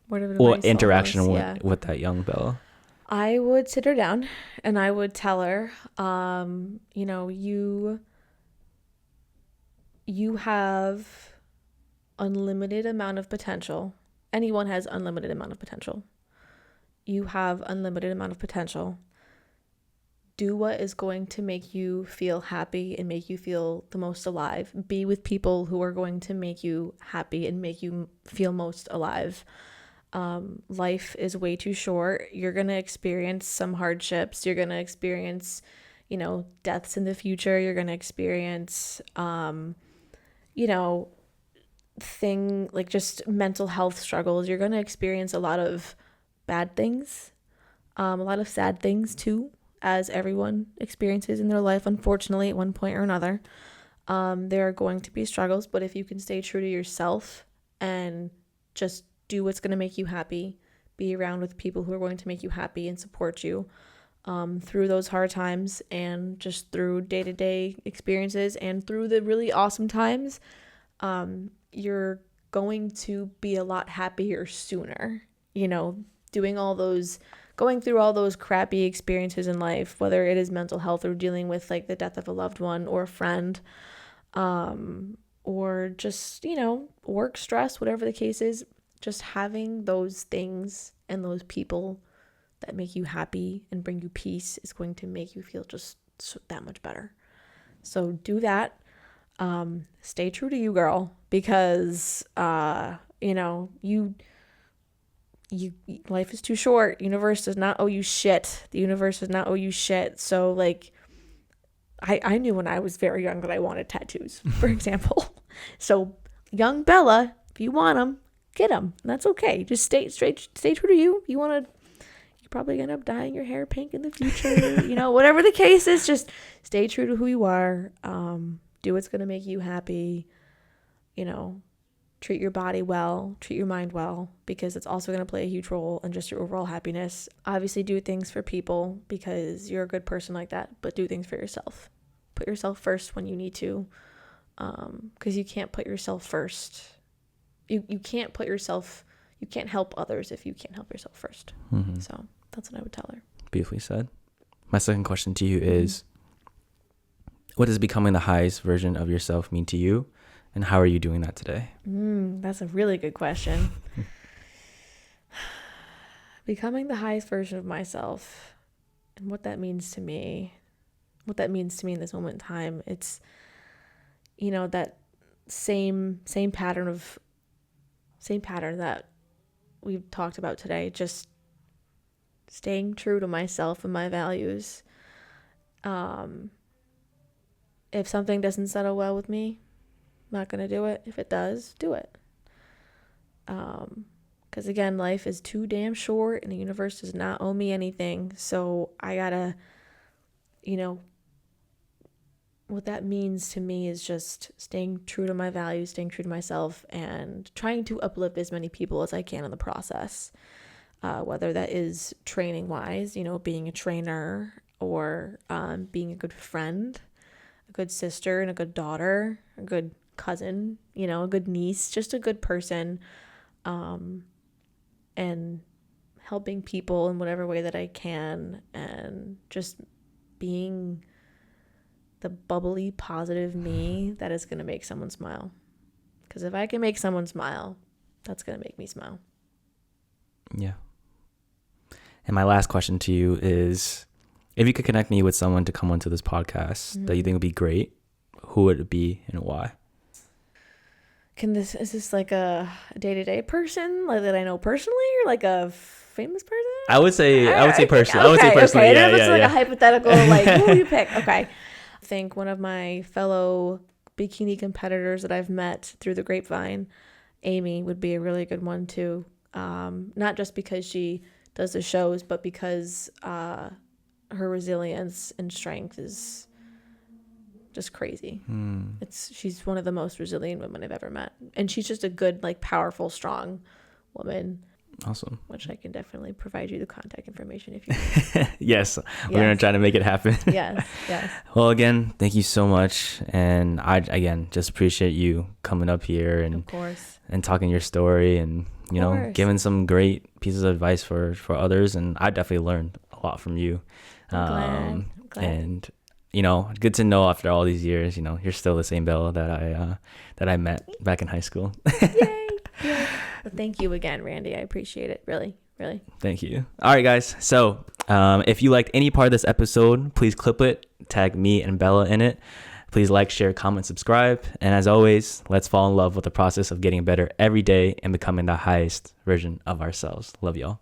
B: what interaction with that young Bella?
A: I would sit her down and I would tell her, you have unlimited amount of potential. Anyone has unlimited amount of potential. You have unlimited amount of potential. Do what is going to make you feel happy and make you feel the most alive. Be with people who are going to make you happy and make you feel most alive. Life is way too short. You're going to experience some hardships. You're going to experience, deaths in the future. You're going to experience, just mental health struggles. You're going to experience a lot of bad things, a lot of sad things too, as everyone experiences in their life, unfortunately, at one point or another. There are going to be struggles, but if you can stay true to yourself and just do what's going to make you happy, be around with people who are going to make you happy and support you through those hard times, and just through day-to-day experiences and through the really awesome times, you're going to be a lot happier sooner. Going through all those crappy experiences in life, whether it is mental health or dealing with like the death of a loved one or a friend, or just, work stress, whatever the case is, just having those things and those people that make you happy and bring you peace is going to make you feel just that much better. So do that. Stay true to you, girl, because you life is too short. Universe does not owe you shit. The universe does not owe you shit. So like I knew when I was very young that I wanted tattoos, for example. So young Bella, if you want them, get them. That's okay. Just stay true to you. You're probably end up dyeing your hair pink in the future. Whatever the case is, just stay true to who you are. Do what's going to make you happy. Treat your body well, treat your mind well, because it's also going to play a huge role in just your overall happiness. Obviously, do things for people because you're a good person like that, but do things for yourself. Put yourself first when you need to, because you can't put yourself first. You can't help others if you can't help yourself first. Mm-hmm. So that's what I would tell her.
B: Beautifully said. My second question to you is, what does becoming the highest version of yourself mean to you? And how are you doing that today?
A: That's a really good question. Becoming the highest version of myself and what that means to me in this moment in time, it's, that same pattern that we've talked about today, just staying true to myself and my values. If something doesn't settle well with me, not going to do it. If it does, do it. Because again, life is too damn short and the universe does not owe me anything. So I gotta, what that means to me is just staying true to my values, staying true to myself, and trying to uplift as many people as I can in the process. Whether that is training wise, being a trainer, or being a good friend, a good sister and a good daughter, a good cousin, a good niece, just a good person, and helping people in whatever way that I can, and just being the bubbly, positive me that is going to make someone smile. Because if I can make someone smile, that's going to make me smile.
B: Yeah. And my last question to you is, if you could connect me with someone to come onto this podcast that you think would be great, who would it be and why?
A: Is this like a day-to-day person, like that I know personally, or like a famous person?
B: I would say personally.
A: Okay,
B: I would say personally.
A: Okay.
B: Yeah,
A: It's like a hypothetical, like who do you pick? Okay. I think one of my fellow bikini competitors that I've met through the grapevine, Amy, would be a really good one too. Not just because she does the shows, but because her resilience and strength is just crazy. She's one of the most resilient women I've ever met, and she's just a good, like, powerful, strong woman.
B: Awesome.
A: Which I can definitely provide you the contact information if you want.
B: Yes, we're gonna try to make it happen.
A: Yes.
B: Well, again, thank you so much, and I just appreciate you coming up here and, of course, and talking your story, and giving some great pieces of advice for others. And I definitely learned a lot from you.
A: I'm glad.
B: And good to know after all these years, you're still the same Bella that I met back in high school.
A: Yay. Well, thank you again, Randy. I appreciate it. Really, really.
B: Thank you. All right, guys. So if you liked any part of this episode, please clip it, tag me and Bella in it. Please like, share, comment, subscribe. And as always, let's fall in love with the process of getting better every day and becoming the highest version of ourselves. Love y'all.